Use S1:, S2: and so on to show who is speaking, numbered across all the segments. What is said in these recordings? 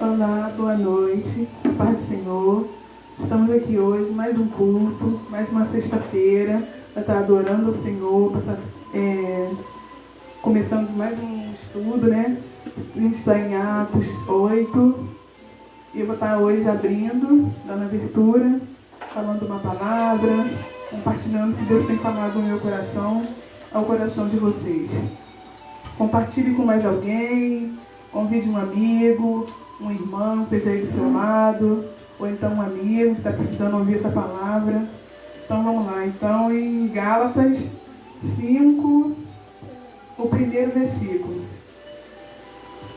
S1: Olá, boa noite, paz do Senhor. Estamos aqui hoje, mais um culto, mais uma sexta-feira, para estar adorando o Senhor, para estar começando mais um estudo, né? A gente está em Atos 8, e eu vou estar hoje abrindo, dando abertura, falando uma palavra, compartilhando o que Deus tem falado no meu coração, ao coração de vocês. Compartilhe com mais alguém, convide um amigo, um irmão que esteja aí do seu lado, ou então um amigo que está precisando ouvir essa palavra. Então vamos lá. Então em Gálatas 5, o primeiro versículo.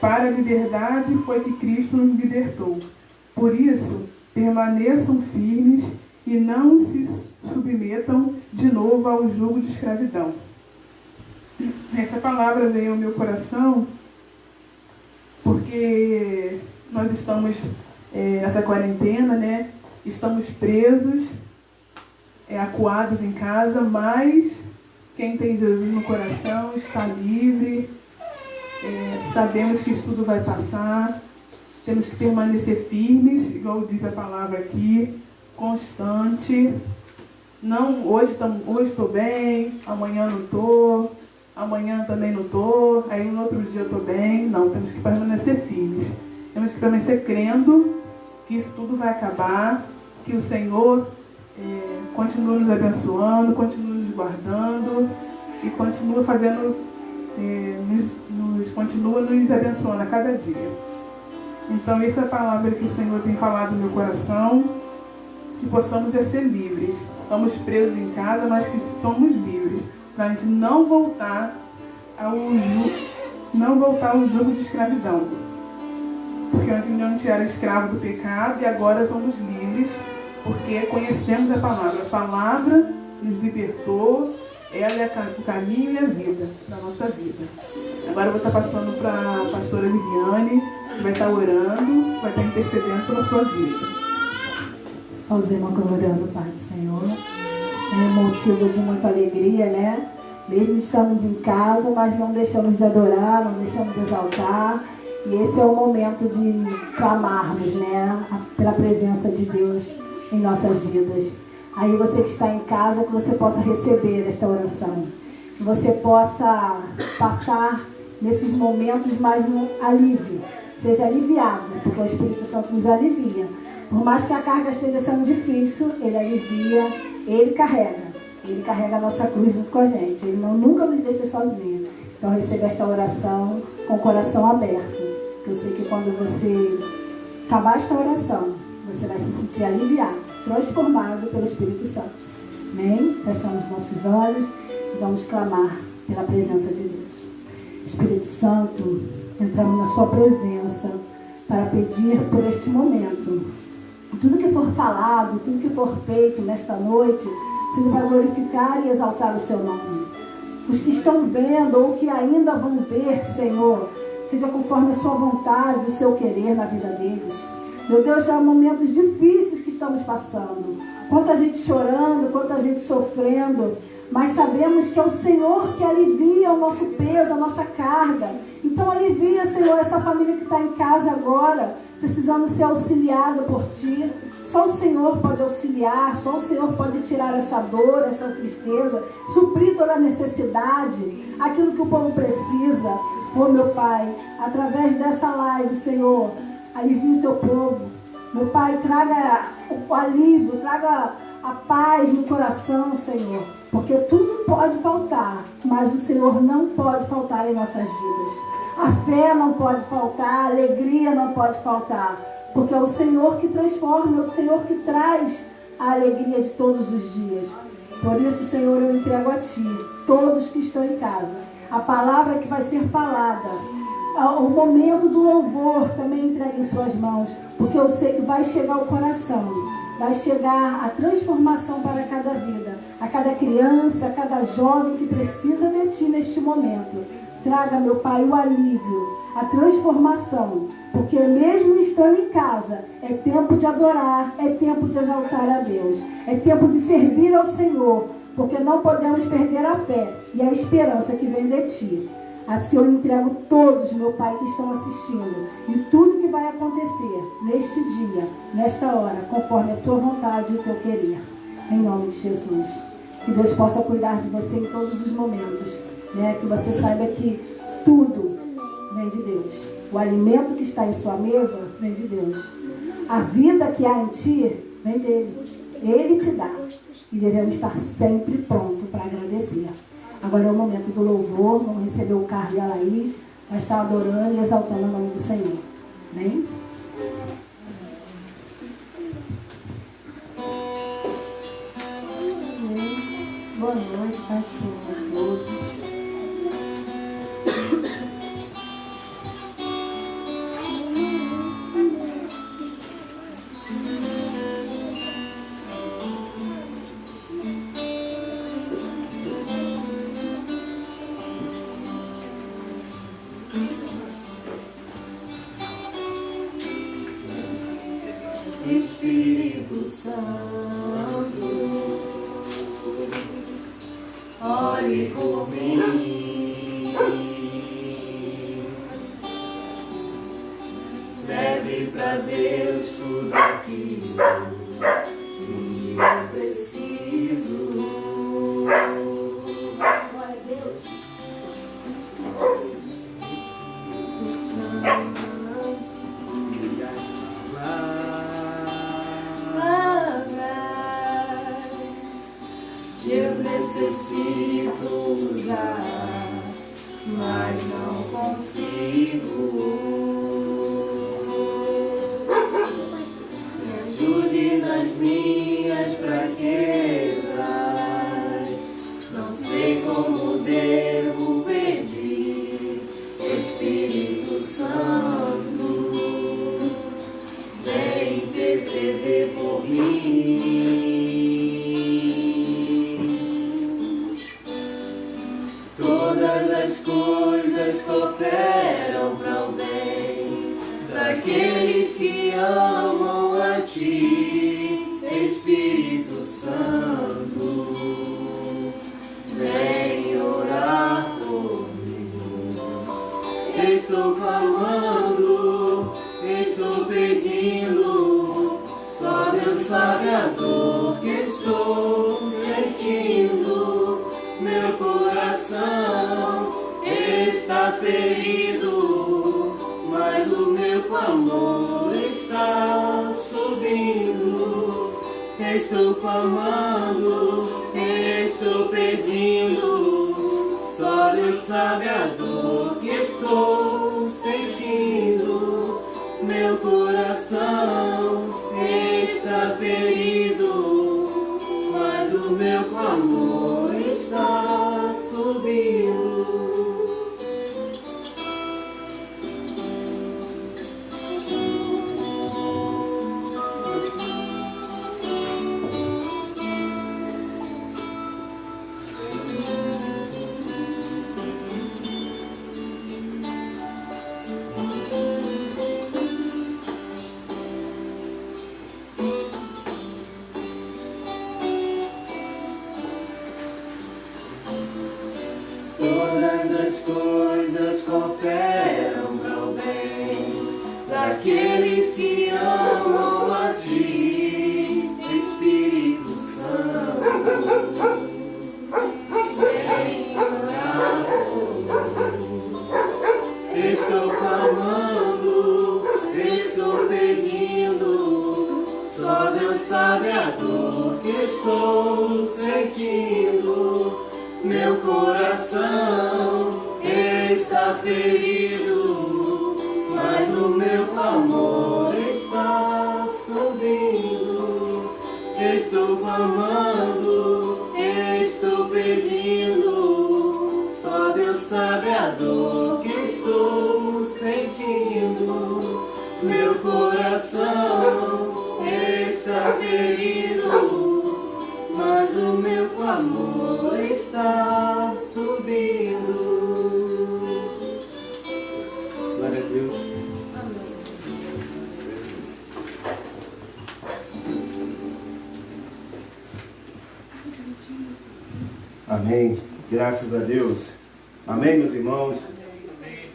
S1: Para a liberdade foi que Cristo nos libertou. Por isso, permaneçam firmes e não se submetam de novo ao jugo de escravidão. Essa palavra veio ao meu coração porque nós estamos, essa quarentena, né? Estamos presos, acuados em casa, mas quem tem Jesus no coração está livre. Sabemos que isso tudo vai passar, temos que permanecer firmes, igual diz a palavra aqui, constante. Não, hoje estou bem, amanhã não estou, amanhã também não estou, aí no outro dia eu estou bem. Não, temos que permanecer firmes. Temos que permanecer crendo que isso tudo vai acabar, que o Senhor continua nos abençoando, continua nos guardando e continua fazendo, continua nos abençoando a cada dia. Então essa é a palavra que o Senhor tem falado no meu coração, que possamos ser livres. Estamos presos em casa, mas que somos livres, para a gente não voltar ao jugo de escravidão. Porque antes a gente era escravo do pecado e agora somos livres, porque conhecemos a palavra. A palavra nos libertou, ela é o caminho e a vida da nossa vida. Agora eu vou estar passando para a pastora Viviane, que vai estar orando, vai estar intercedendo pela sua vida.
S2: Somos irmãos gloriosos, Pai do Senhor. É um motivo de muita alegria, né? Mesmo estamos em casa, mas não deixamos de adorar, não deixamos de exaltar. E esse é o momento de clamarmos, né? Pela presença de Deus em nossas vidas. Aí você que está em casa, que você possa receber esta oração. Que você possa passar nesses momentos mais no alívio. Seja aliviado, porque o Espírito Santo nos alivia. Por mais que a carga esteja sendo difícil, Ele alivia, Ele carrega. Ele carrega a nossa cruz junto com a gente. Ele nunca nos deixa sozinho. Então receba esta oração com o coração aberto. Eu sei que quando você acabar esta oração, você vai se sentir aliviado, transformado pelo Espírito Santo. Amém? Fechamos nossos olhos e vamos clamar pela presença de Deus. Espírito Santo, entramos na sua presença para pedir por este momento. Tudo que for falado, tudo que for feito nesta noite, seja para glorificar e exaltar o seu nome. Os que estão vendo ou que ainda vão ver, Senhor, seja conforme a sua vontade, o seu querer na vida deles. Meu Deus, já há momentos difíceis que estamos passando. Quanta gente chorando, quanta gente sofrendo. Mas sabemos que é o Senhor que alivia o nosso peso, a nossa carga. Então alivia, Senhor, essa família que está em casa agora, precisando ser auxiliada por Ti. Só o Senhor pode auxiliar, só o Senhor pode tirar essa dor, essa tristeza, suprir toda a necessidade, aquilo que o povo precisa. Oh, meu Pai, através dessa live, Senhor, alivie o seu povo. Meu Pai, traga o alívio, traga a paz no coração, Senhor. Porque tudo pode faltar, mas o Senhor não pode faltar em nossas vidas. A fé não pode faltar, a alegria não pode faltar. Porque é o Senhor que transforma, é o Senhor que traz a alegria de todos os dias. Por isso, Senhor, eu entrego a Ti, todos que estão em casa. A palavra que vai ser falada, o momento do louvor também entregue em suas mãos, porque eu sei que vai chegar ao coração, vai chegar a transformação para cada vida, a cada criança, a cada jovem que precisa de Ti neste momento. Traga, meu Pai, o alívio, a transformação, porque mesmo estando em casa, é tempo de adorar, é tempo de exaltar a Deus, é tempo de servir ao Senhor, porque não podemos perder a fé e a esperança que vem de Ti. A Senhor entrego todos, meu Pai, que estão assistindo. E tudo que vai acontecer neste dia, nesta hora, conforme a tua vontade e o teu querer. Em nome de Jesus. Que Deus possa cuidar de você em todos os momentos. Né? Que você saiba que tudo vem de Deus. O alimento que está em sua mesa vem de Deus. A vida que há em ti vem dele. Ele te dá. E devemos estar sempre pronto para agradecer. Agora é o momento do louvor. Vamos receber o Carlos e a Laís. Vai estar adorando e exaltando o nome do Senhor. Amém?
S3: Boa noite, Pai do Senhor a todos. Espírito Santo, olhe por mim, leve pra Deus tudo aquilo que eu preciso. Glória a Deus. Necessito usar, mas não consigo. Me ajude nas minhas fraquezas. Não sei como devo pedir. Espírito Santo, vem interceder por mim. Todas as coisas cooperam para o bem daqueles que amam a Ti, Espírito Santo. Vem orar por mim. Estou clamando, estou pedindo. Só Deus sabe a dor que estou sentindo. Meu coração está ferido, mas o meu clamor está subindo. Estou clamando, estou pedindo. Só Deus sabe a dor que estou sentindo. Meu coração está ferido, mas o meu clamor está subindo. Todas as coisas cooperam para o bem daqueles que amam a Ti, Espírito Santo. Vem orar por mim. Estou clamando, estou pedindo. Só Deus sabe a dor que estou sentindo. Meu coração está ferido, mas o meu clamor está subindo. Estou clamando, estou pedindo. Só Deus sabe a dor que estou sentindo. Meu coração está ferido, mas o meu clamor está subindo.
S4: Glória a Deus. Amém. Graças a Deus. Amém, meus irmãos.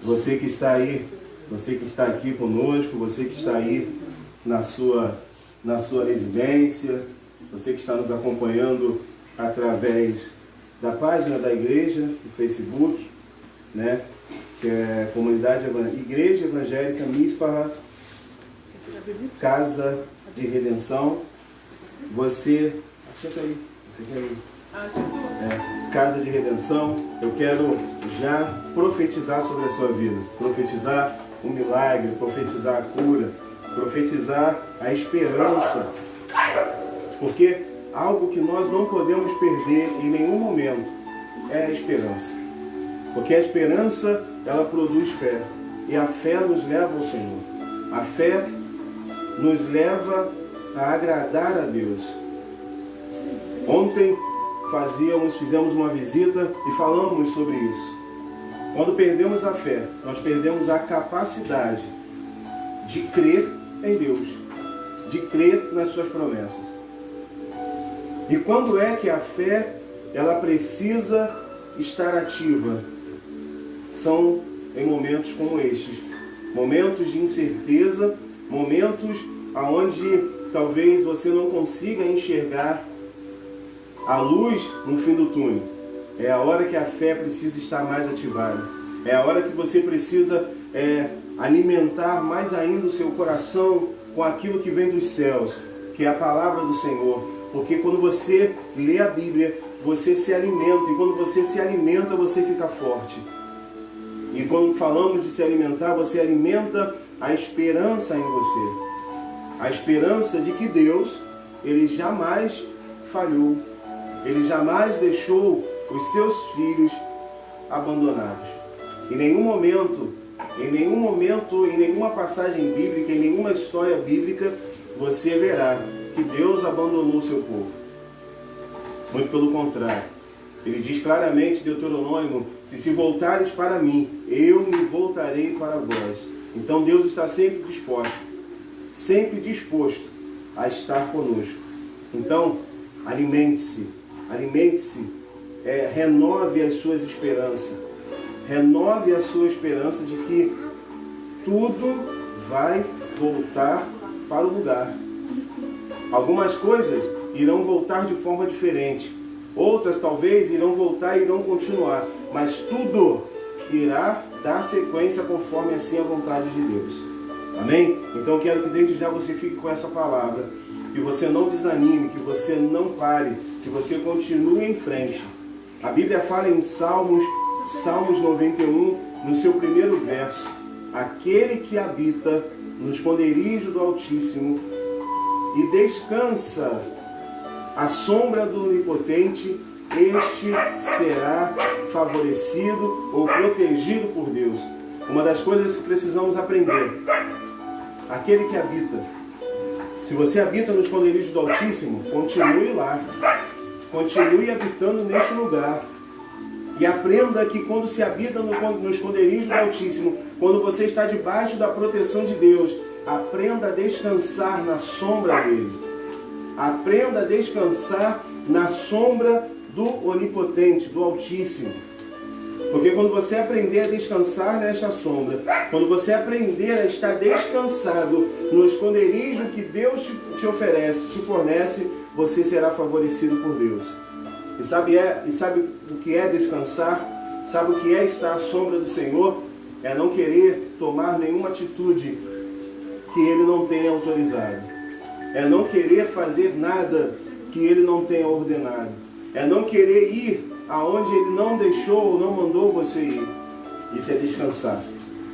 S4: Você que está aí, você que está aqui conosco, você que está aí na sua residência, você que está nos acompanhando através da página da igreja, do Facebook, né? Que é Comunidade Igreja Evangélica Misparra, Casa de Redenção. Você quer ir? Casa de Redenção. Eu quero já profetizar sobre a sua vida, profetizar um milagre, profetizar a cura, profetizar a esperança, porque algo que nós não podemos perder em nenhum momento é a esperança, porque a esperança, ela produz fé, e a fé nos leva ao Senhor, a fé nos leva a agradar a Deus. Ontem fizemos uma visita e falamos sobre isso. Quando perdemos a fé, nós perdemos a capacidade de crer em Deus, de crer nas suas promessas. E quando é que a fé, ela precisa estar ativa? São em momentos como estes, momentos de incerteza, momentos onde talvez você não consiga enxergar a luz no fim do túnel. É a hora que a fé precisa estar mais ativada. É a hora que você precisa alimentar mais ainda o seu coração com aquilo que vem dos céus, que é a palavra do Senhor. Porque quando você lê a Bíblia, você se alimenta. E quando você se alimenta, você fica forte. E quando falamos de se alimentar, você alimenta a esperança em você. A esperança de que Deus, Ele jamais falhou. Ele jamais deixou os seus filhos abandonados. Em nenhum momento, em nenhuma passagem bíblica, em nenhuma história bíblica, você verá que Deus abandonou o seu povo. Muito pelo contrário. Ele diz claramente em Deuteronômio: se voltares para mim, eu me voltarei para vós. Então Deus está sempre disposto a estar conosco. Então, alimente-se, renove as suas esperanças, renove a sua esperança de que tudo vai voltar para o lugar. Algumas coisas irão voltar de forma diferente, outras talvez irão voltar e irão continuar, mas tudo irá dar sequência conforme assim a vontade de Deus. Amém? Então eu quero que desde já você fique com essa palavra, que você não desanime, que você não pare, que você continue em frente. A Bíblia fala em Salmos 91, no seu primeiro verso: aquele que habita no esconderijo do Altíssimo e descansa à sombra do Onipotente, este será favorecido ou protegido por Deus. Uma das coisas que precisamos aprender: aquele que habita. Se você habita no esconderijo do Altíssimo, continue lá. Continue habitando neste lugar. E aprenda que quando se habita no esconderijo do Altíssimo, quando você está debaixo da proteção de Deus, aprenda a descansar na sombra dele. Aprenda a descansar na sombra do Onipotente, do Altíssimo. Porque quando você aprender a descansar nesta sombra, quando você aprender a estar descansado no esconderijo que Deus te oferece, te fornece, você será favorecido por Deus. E sabe o que é descansar? Sabe o que é estar à sombra do Senhor? É não querer tomar nenhuma atitude que Ele não tenha autorizado. É não querer fazer nada que Ele não tenha ordenado. É não querer ir aonde Ele não deixou ou não mandou você ir. Isso é descansar.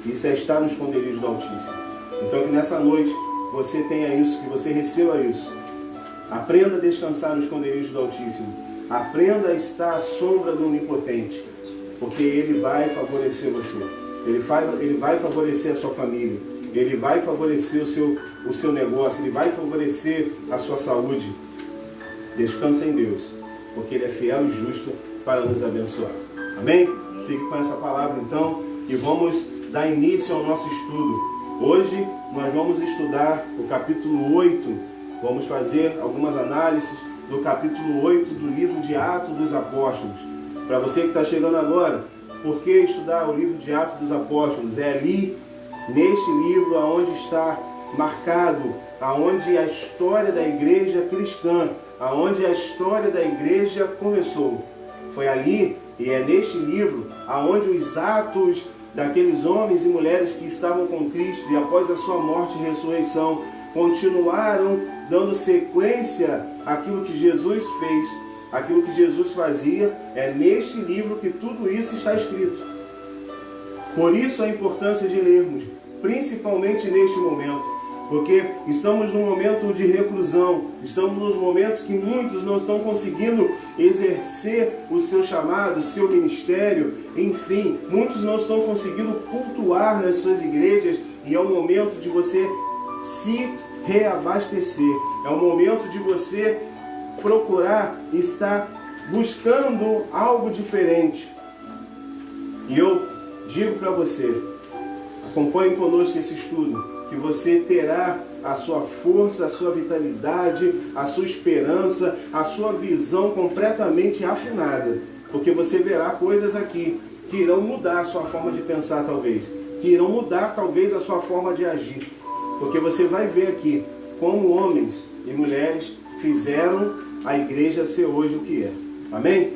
S4: Isso é estar no esconderijo do Altíssimo. Então que nessa noite você tenha isso, que você receba isso. Aprenda a descansar no esconderijo do Altíssimo. Aprenda a estar à sombra do Onipotente. Porque Ele vai favorecer você. Ele vai favorecer a sua família. Ele vai favorecer o seu negócio. Ele vai favorecer a sua saúde. Descansa em Deus, porque Ele é fiel e justo para nos abençoar. Amém? Fique com essa palavra então e vamos dar início ao nosso estudo. Hoje nós vamos estudar o capítulo 8. Vamos fazer algumas análises do capítulo 8 do livro de Atos dos Apóstolos. Para você que está chegando agora, por que estudar o livro de Atos dos Apóstolos? É ali, neste livro, aonde está marcado, aonde a história da igreja cristã, aonde a história da igreja começou. Foi ali, e é neste livro, aonde os atos daqueles homens e mulheres que estavam com Cristo e após a sua morte e ressurreição continuaram dando sequência àquilo que Jesus fez, aquilo que Jesus fazia. É neste livro que tudo isso está escrito. Por isso a importância de lermos, principalmente neste momento, porque estamos num momento de reclusão, estamos nos momentos que muitos não estão conseguindo exercer o seu chamado, o seu ministério, enfim, muitos não estão conseguindo cultuar nas suas igrejas, e é o momento de você se reabastecer, é o momento de você procurar estar buscando algo diferente. E eu digo para você, acompanhe conosco esse estudo, que você terá a sua força, a sua vitalidade, a sua esperança, a sua visão completamente afinada. Porque você verá coisas aqui que irão mudar a sua forma de pensar talvez, que irão mudar talvez a sua forma de agir. Porque você vai ver aqui como homens e mulheres fizeram a igreja ser hoje o que é. Amém?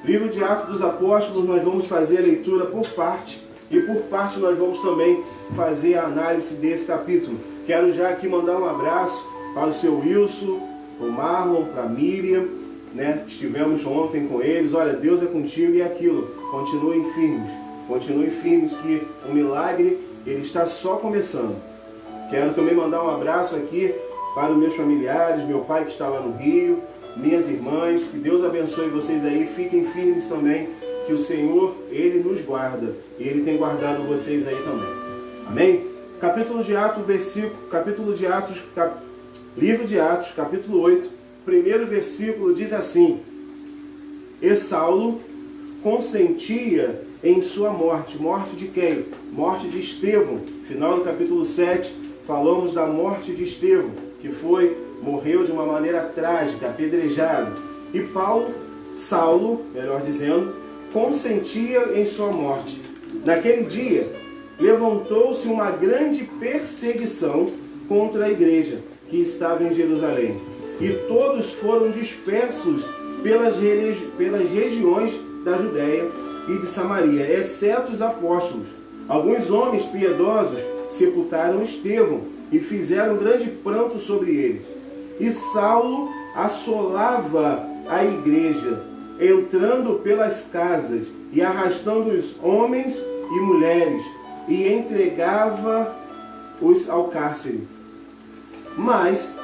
S4: Livro de Atos dos Apóstolos, nós vamos fazer a leitura por parte. E por parte nós vamos também fazer a análise desse capítulo. Quero já aqui mandar um abraço para o seu Wilson, para o Marlon, para a Miriam, né? Estivemos ontem com eles. Olha, Deus é contigo e é aquilo. Continuem firmes que o milagre ele está só começando. Quero também mandar um abraço aqui para os meus familiares, meu pai que está lá no Rio, minhas irmãs. Que Deus abençoe vocês aí, fiquem firmes também. Que o Senhor, Ele nos guarda. E Ele tem guardado vocês aí também. Amém? Livro de Atos, capítulo 8, primeiro versículo diz assim: E Saulo consentia em sua morte. Morte de quem? Morte de Estevão. Final do capítulo 7, falamos da morte de Estevão, que morreu de uma maneira trágica, apedrejado. E Saulo, melhor dizendo, consentia em sua morte. Naquele dia, levantou-se uma grande perseguição contra a igreja que estava em Jerusalém. E todos foram dispersos pelas regiões da Judéia e de Samaria, exceto os apóstolos. Alguns homens piedosos sepultaram Estevão e fizeram grande pranto sobre ele. E Saulo assolava a igreja, entrando pelas casas e arrastando os homens e mulheres, e entregava-os ao cárcere. Mas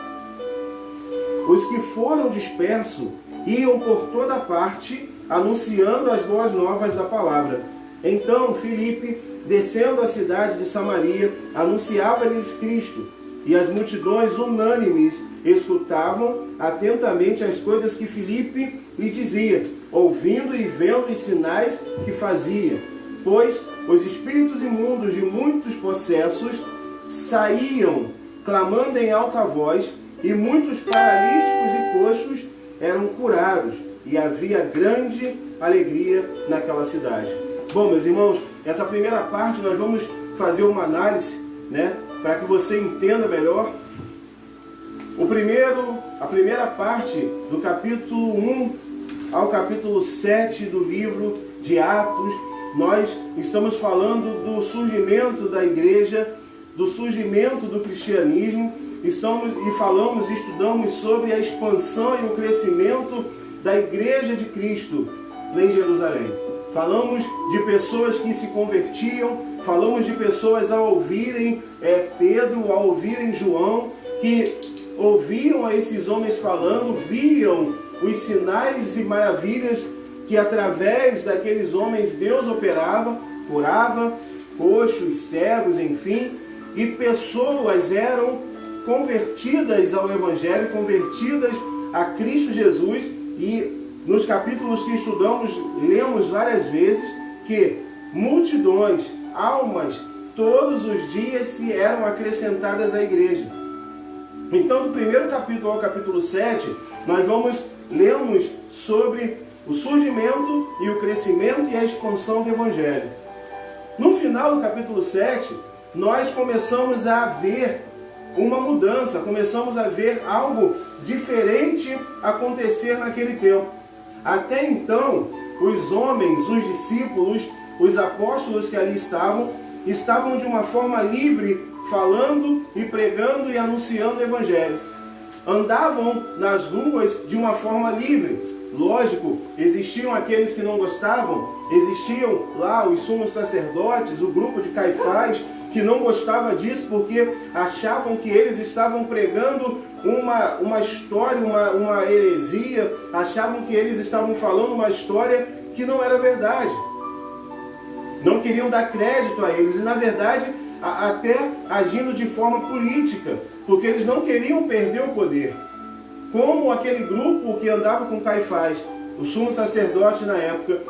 S4: os que foram dispersos iam por toda parte, anunciando as boas novas da palavra. Então Filipe, descendo a cidade de Samaria, anunciava-lhes Cristo, e as multidões unânimes escutavam atentamente as coisas que Filipe lhe dizia, ouvindo e vendo os sinais que fazia. Pois os espíritos imundos de muitos possessos saíam, clamando em alta voz, e muitos paralíticos e coxos eram curados, e havia grande alegria naquela cidade. Bom, meus irmãos, essa primeira parte nós vamos fazer uma análise, né, para que você entenda melhor. A primeira parte do capítulo 1 ao capítulo 7 do livro de Atos, nós estamos falando do surgimento da igreja, do surgimento do cristianismo, estudamos sobre a expansão e o crescimento da igreja de Cristo em Jerusalém. Falamos de pessoas que se convertiam, falamos de pessoas ao ouvirem Pedro, ao ouvirem João, que ouviam a esses homens falando, viam os sinais e maravilhas que através daqueles homens Deus operava, curava, coxos, cegos, enfim, e pessoas eram convertidas ao Evangelho, convertidas a Cristo Jesus. E nos capítulos que estudamos, lemos várias vezes que multidões, almas, todos os dias se eram acrescentadas à igreja. Então, do primeiro capítulo ao capítulo 7, nós lemos sobre o surgimento e o crescimento e a expansão do Evangelho. No final do capítulo 7, nós começamos a ver uma mudança, começamos a ver algo diferente acontecer naquele tempo. Até então, os homens, os discípulos, os apóstolos que ali estavam de uma forma livre, falando e pregando e anunciando o Evangelho. Andavam nas ruas de uma forma livre. Lógico, existiam aqueles que não gostavam, existiam lá os sumos sacerdotes, o grupo de Caifás, que não gostava disso porque achavam que eles estavam pregando uma história, uma heresia, achavam que eles estavam falando uma história que não era verdade. Não queriam dar crédito a eles, e na verdade até agindo de forma política, porque eles não queriam perder o poder. Como aquele grupo que andava com Caifás, o sumo sacerdote na época,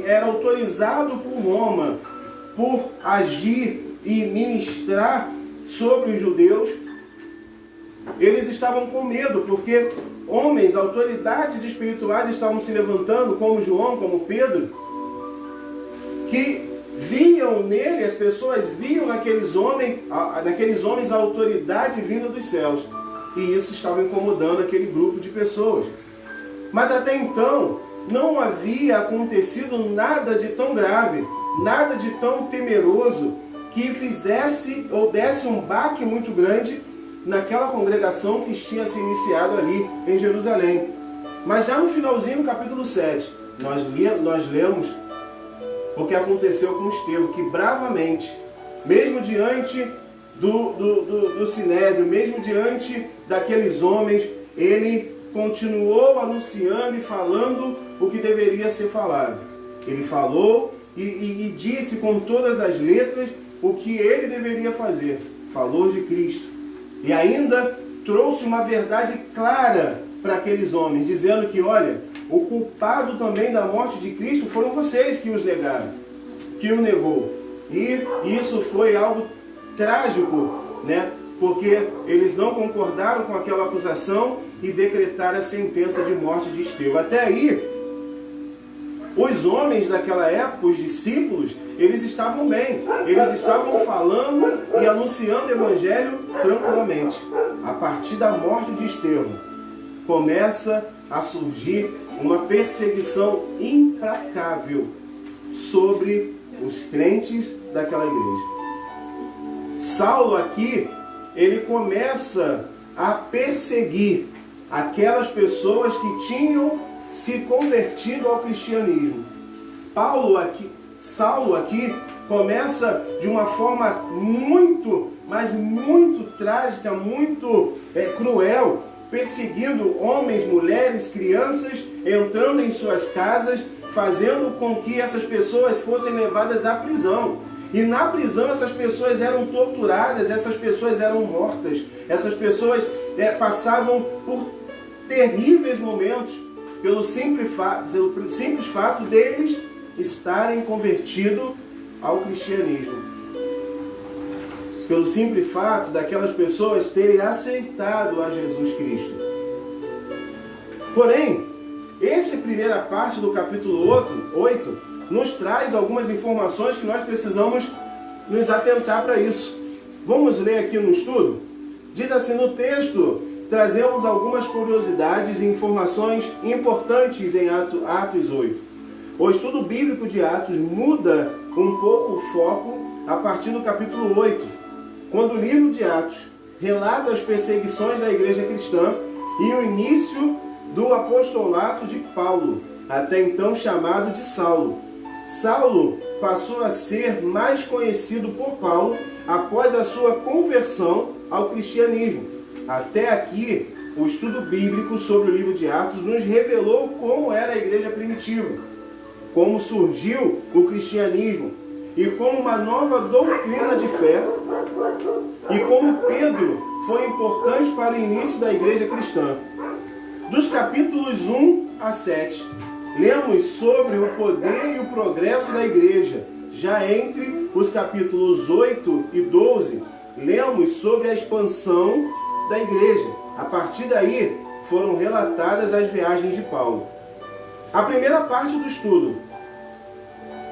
S4: era autorizado por Roma por agir e ministrar sobre os judeus, eles estavam com medo, porque homens, autoridades espirituais estavam se levantando, como João, como Pedro, que viam nele, as pessoas viam naqueles homens a autoridade vinda dos céus. E isso estava incomodando aquele grupo de pessoas. Mas até então, não havia acontecido nada de tão grave, nada de tão temeroso, que fizesse ou desse um baque muito grande naquela congregação que tinha se iniciado ali em Jerusalém. Mas já no finalzinho do capítulo 7, nós lemos o que aconteceu com Estevão, que bravamente, mesmo diante do Sinédrio, mesmo diante daqueles homens, ele continuou anunciando e falando o que deveria ser falado. Ele falou e disse com todas as letras o que ele deveria fazer. Falou de Cristo. E ainda trouxe uma verdade clara para aqueles homens, dizendo que, olha, o culpado também da morte de Cristo foram vocês que os negaram, que o negou. E isso foi algo trágico, né? Porque eles não concordaram com aquela acusação e decretaram a sentença de morte de Estevão. Até aí, os homens daquela época, os discípulos, eles estavam bem. Eles estavam falando e anunciando o Evangelho tranquilamente. A partir da morte de Estevão, começa a surgir uma perseguição implacável sobre os crentes daquela igreja. Saulo aqui, ele começa a perseguir aquelas pessoas que tinham se convertido ao cristianismo. Saulo aqui começa de uma forma muito, mas muito trágica, muito cruel, perseguindo homens, mulheres, crianças, entrando em suas casas, fazendo com que essas pessoas fossem levadas à prisão. E na prisão essas pessoas eram torturadas, essas pessoas eram mortas, essas pessoas passavam por terríveis momentos pelo simples fato deles estarem convertidos ao cristianismo. Pelo simples fato daquelas pessoas terem aceitado a Jesus Cristo. Porém, esta primeira parte do capítulo 8 nos traz algumas informações que nós precisamos nos atentar para isso. Vamos ler aqui no estudo? Diz assim no texto: trazemos algumas curiosidades e informações importantes em Atos 8. O estudo bíblico de Atos muda um pouco o foco a partir do capítulo 8, quando o livro de Atos relata as perseguições da igreja cristã e o início do apostolato de Paulo, até então chamado de Saulo. Saulo passou a ser mais conhecido por Paulo após a sua conversão ao cristianismo. Até aqui, o estudo bíblico sobre o livro de Atos nos revelou como era a igreja primitiva, como surgiu o cristianismo e como uma nova doutrina de fé, e como Pedro foi importante para o início da igreja cristã. Dos capítulos 1 a 7, lemos sobre o poder e o progresso da igreja. Já entre os capítulos 8 e 12, lemos sobre a expansão da igreja. A partir daí, foram relatadas as viagens de Paulo. A primeira parte do estudo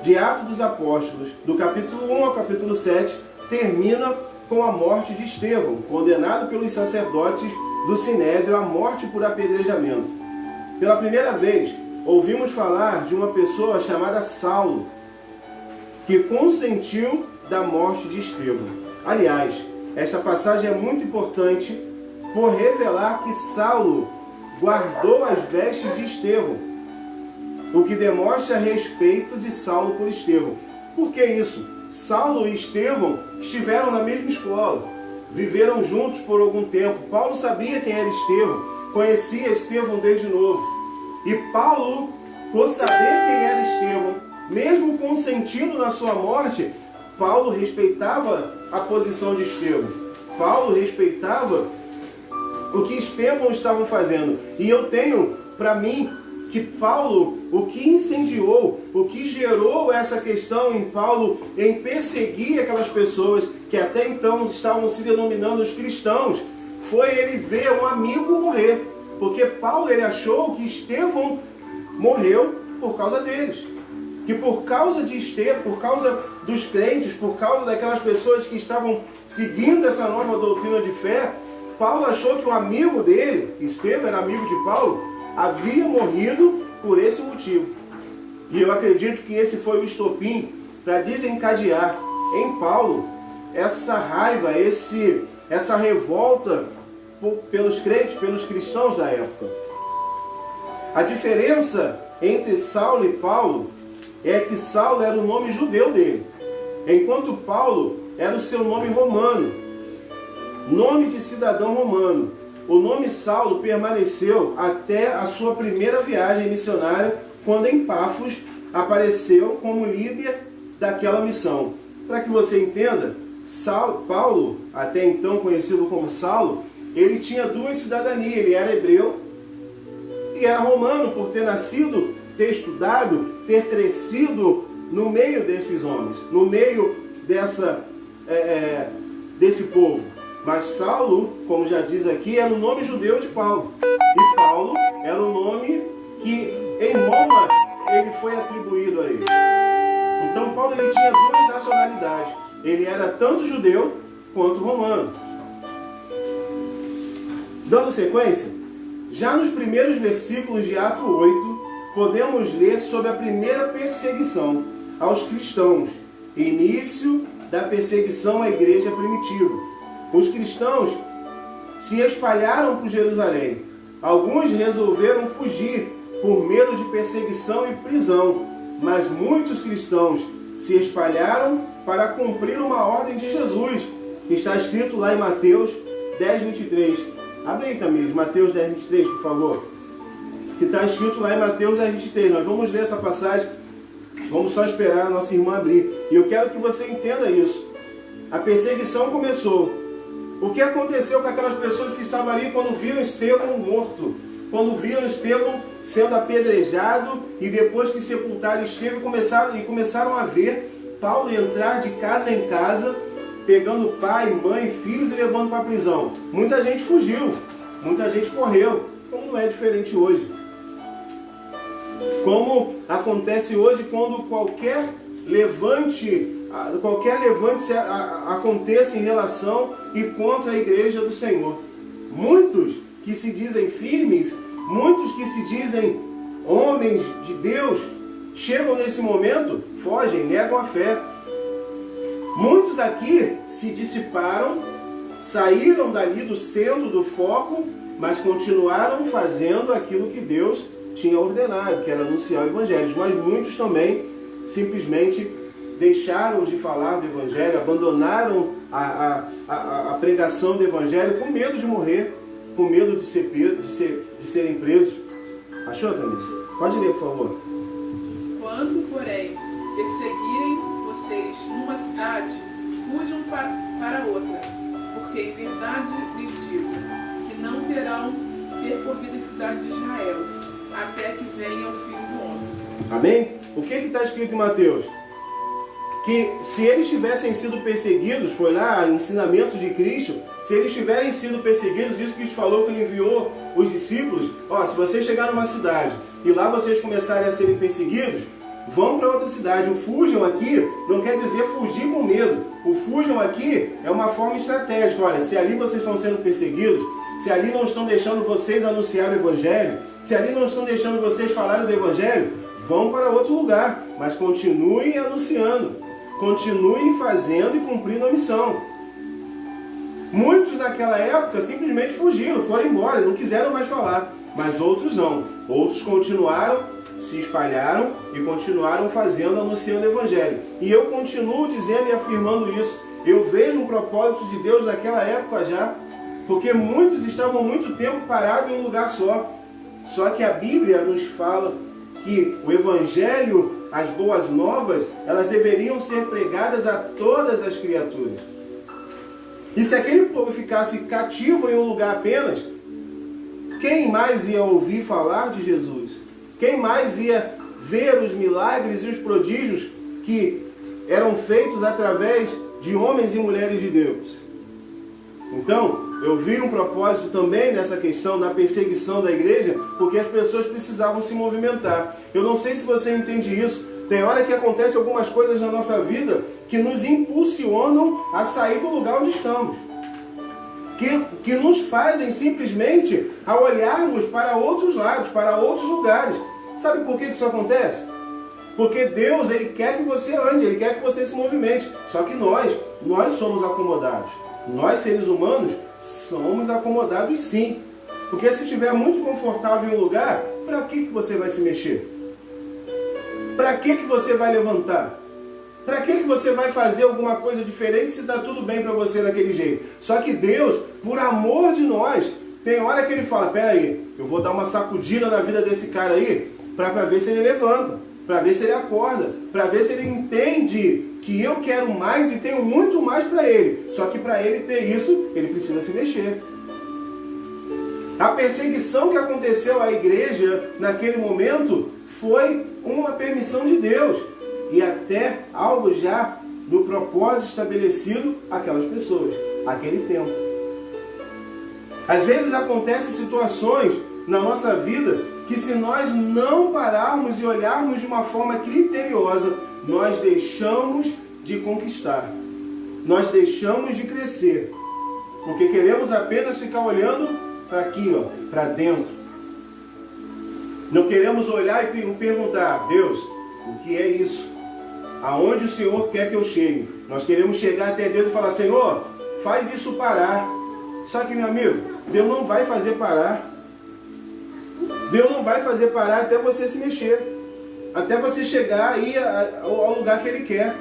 S4: de Atos dos Apóstolos, do capítulo 1 ao capítulo 7, termina com a morte de Estevão, condenado pelos sacerdotes do Sinédrio à morte por apedrejamento. Pela primeira vez, ouvimos falar de uma pessoa chamada Saulo, que consentiu da morte de Estevão. Aliás, esta passagem é muito importante por revelar que Saulo guardou as vestes de Estevão, o que demonstra respeito de Saulo por Estevão. Por que isso? Saulo e Estevão estiveram na mesma escola, viveram juntos por algum tempo. Paulo sabia quem era Estevão, conhecia Estevão desde novo. E Paulo, por saber quem era Estevão, mesmo consentindo na sua morte, Paulo respeitava a posição de Estevão. Paulo respeitava o que Estevão estava fazendo. E eu tenho para mim que Paulo, o que incendiou, o que gerou essa questão em Paulo em perseguir aquelas pessoas que até então estavam se denominando os cristãos, foi ele ver um amigo morrer. Porque Paulo ele achou que Estevão morreu por causa deles. Que por causa de Estevão, por causa dos crentes, por causa daquelas pessoas que estavam seguindo essa nova doutrina de fé, Paulo achou que um amigo dele, Estevão era amigo de Paulo, havia morrido por esse motivo. E eu acredito que esse foi o estopim para desencadear em Paulo essa raiva, essa revolta pelos crentes, pelos cristãos da época. A diferença entre Saulo e Paulo é que Saulo era o nome judeu dele, enquanto Paulo era o seu nome romano, nome de cidadão romano. O nome Saulo permaneceu até a sua primeira viagem missionária, quando em Pafos apareceu como líder daquela missão. Para que você entenda, Paulo, até então conhecido como Saulo, ele tinha duas cidadanias, ele era hebreu e era romano, por ter nascido, ter estudado, ter crescido no meio desses homens, no meio desse povo. Mas Saulo, como já diz aqui, era o nome judeu de Paulo. E Paulo era o nome que em Roma ele foi atribuído a ele. Então Paulo ele tinha duas nacionalidades. Ele era tanto judeu quanto romano. Dando sequência, já nos primeiros versículos de Atos 8, podemos ler sobre a primeira perseguição aos cristãos, início da perseguição à igreja primitiva. Os cristãos se espalharam por Jerusalém. Alguns resolveram fugir por medo de perseguição e prisão, mas muitos cristãos se espalharam para cumprir uma ordem de Jesus, que está escrito lá em Mateus 10, 23. Abre aí, Tamires, Mateus 10, 23, por favor. Que está escrito lá em Mateus 10, 23. Nós vamos ler essa passagem, vamos só esperar a nossa irmã abrir. E eu quero que você entenda isso. A perseguição começou. O que aconteceu com aquelas pessoas que estavam ali quando viram Estevão morto? Quando viram Estevão sendo apedrejado e depois que sepultaram Estevão começaram a ver Paulo entrar de casa em casa, pegando pai, mãe, filhos e levando para a prisão. Muita gente fugiu, muita gente correu, como não é diferente hoje. Como acontece hoje quando qualquer levante aconteça em relação e contra a igreja do Senhor. Muitos que se dizem firmes, muitos que se dizem homens de Deus, chegam nesse momento, fogem, negam a fé. Muitos aqui se dissiparam, saíram dali do centro do foco, mas continuaram fazendo aquilo que Deus tinha ordenado, que era anunciar o Evangelho. Mas muitos também simplesmente deixaram de falar do Evangelho, abandonaram a pregação do Evangelho com medo de morrer, com medo de serem presos. Achou, Tamires? Pode ler, por favor.
S1: Quando, porém, perseguirem vocês numa cidade, fujam para outra, porque em verdade lhes digo que não terão percorrido a cidade de Israel, até que venha o Filho do Homem.
S4: Amém? O que está escrito em Mateus? que se eles tivessem sido perseguidos, foi lá, ensinamento de Cristo, se eles tiverem sido perseguidos, isso que Cristo falou que ele enviou os discípulos, ó, se vocês chegarem numa cidade e lá vocês começarem a serem perseguidos, vão para outra cidade. O fujam aqui não quer dizer fugir com medo. O fujam aqui é uma forma estratégica. Olha, se ali vocês estão sendo perseguidos, se ali não estão deixando vocês anunciar o Evangelho, se ali não estão deixando vocês falarem do Evangelho, vão para outro lugar, mas continuem anunciando, continuem fazendo e cumprindo a missão. Muitos naquela época simplesmente fugiram, foram embora, não quiseram mais falar, mas outros não. Outros continuaram, se espalharam e continuaram fazendo, anunciando o Evangelho. E eu continuo dizendo e afirmando isso. Eu vejo um propósito de Deus naquela época já, porque muitos estavam muito tempo parados em um lugar só. Só que a Bíblia nos fala que o Evangelho, as boas novas, elas deveriam ser pregadas a todas as criaturas. E se aquele povo ficasse cativo em um lugar apenas, quem mais ia ouvir falar de Jesus? Quem mais ia ver os milagres e os prodígios que eram feitos através de homens e mulheres de Deus? Então, eu vi um propósito também nessa questão da perseguição da igreja, porque as pessoas precisavam se movimentar. Eu não sei se você entende isso. Tem hora que acontecem algumas coisas na nossa vida que nos impulsionam a sair do lugar onde estamos. Que nos fazem simplesmente a olharmos para outros lados, para outros lugares. Sabe por que isso acontece? Porque Deus, Ele quer que você ande, Ele quer que você se movimente. Só que nós somos acomodados. Nós, seres humanos, somos acomodados sim. Porque se estiver muito confortável em um lugar, para que você vai se mexer? Para que você vai levantar? Para que você vai fazer alguma coisa diferente se está tudo bem para você daquele jeito? Só que Deus, por amor de nós, tem hora que Ele fala, peraí, eu vou dar uma sacudida na vida desse cara aí, para ver se ele levanta, para ver se ele acorda, para ver se ele entende que eu quero mais e tenho muito mais para ele. Só que para ele ter isso, ele precisa se mexer. A perseguição que aconteceu à igreja naquele momento foi uma permissão de Deus e até algo já do propósito estabelecido àquelas pessoas, àquele tempo. Às vezes acontecem situações na nossa vida que, se nós não pararmos e olharmos de uma forma criteriosa, nós deixamos de conquistar, nós deixamos de crescer, porque queremos apenas ficar olhando para aqui, para dentro. Não queremos olhar e perguntar, Deus, o que é isso? Aonde o Senhor quer que eu chegue? Nós queremos chegar até Deus e falar, Senhor, faz isso parar. Só que, meu amigo, Deus não vai fazer parar. Deus não vai fazer parar até você se mexer. Até você chegar aí ao lugar que Ele quer.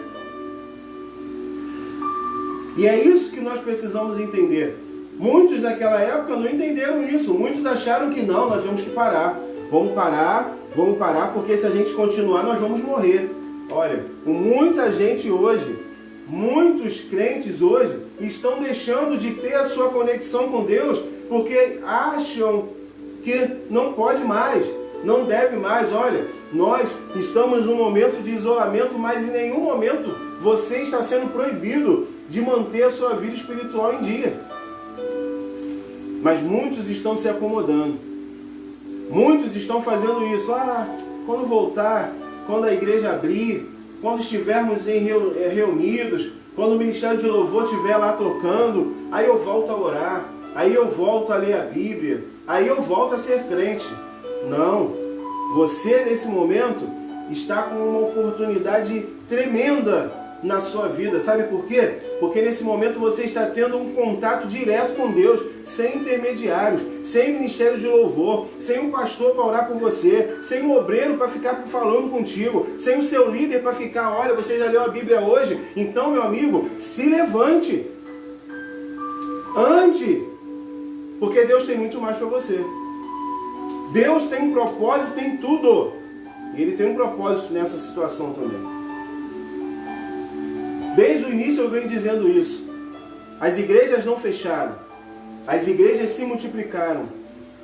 S4: E é isso que nós precisamos entender. Muitos naquela época não entenderam isso. Muitos acharam que não, nós temos que parar. Vamos parar, porque se a gente continuar, nós vamos morrer. Olha, muita gente hoje, muitos crentes hoje, estão deixando de ter a sua conexão com Deus, porque acham que não pode mais, não deve mais. Olha, nós estamos num momento de isolamento, mas em nenhum momento você está sendo proibido de manter a sua vida espiritual em dia. Mas muitos estão se acomodando. Muitos estão fazendo isso. Quando voltar, quando a igreja abrir, quando estivermos reunidos, quando o ministério de louvor estiver lá tocando, aí eu volto a orar, aí eu volto a ler a Bíblia, aí eu volto a ser crente. Não. Você, nesse momento, está com uma oportunidade tremenda na sua vida. Sabe por quê? Porque nesse momento você está tendo um contato direto com Deus, sem intermediários, sem ministério de louvor, sem um pastor para orar por você, sem um obreiro para ficar falando contigo, sem o seu líder para ficar, olha, você já leu a Bíblia hoje? Então, meu amigo, se levante. Ande. Porque Deus tem muito mais para você. Deus tem um propósito em tudo. E Ele tem um propósito nessa situação também. Desde o início eu venho dizendo isso. As igrejas não fecharam. As igrejas se multiplicaram.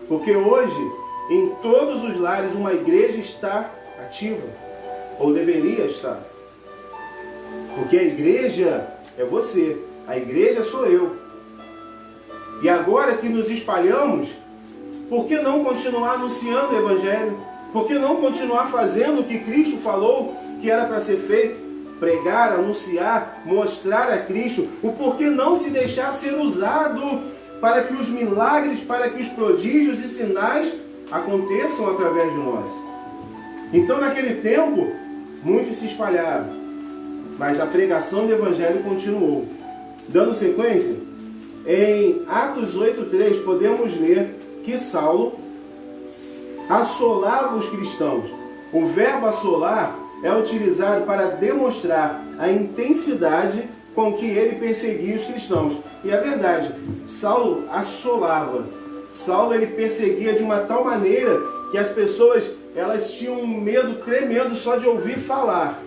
S4: Porque hoje, em todos os lares, uma igreja está ativa. Ou deveria estar. Porque a igreja é você, a igreja sou eu. E agora que nos espalhamos, por que não continuar anunciando o Evangelho? Por que não continuar fazendo o que Cristo falou que era para ser feito? Pregar, anunciar, mostrar a Cristo. O porquê não se deixar ser usado para que os milagres, para que os prodígios e sinais aconteçam através de nós. Então, naquele tempo, muitos se espalharam, mas a pregação do Evangelho continuou. Dando sequência, em Atos 8:3 podemos ler que Saulo assolava os cristãos. O verbo assolar é utilizado para demonstrar a intensidade com que ele perseguia os cristãos. E é verdade, Saulo assolava. Saulo ele perseguia de uma tal maneira que as pessoas elas tinham um medo tremendo só de ouvir falar.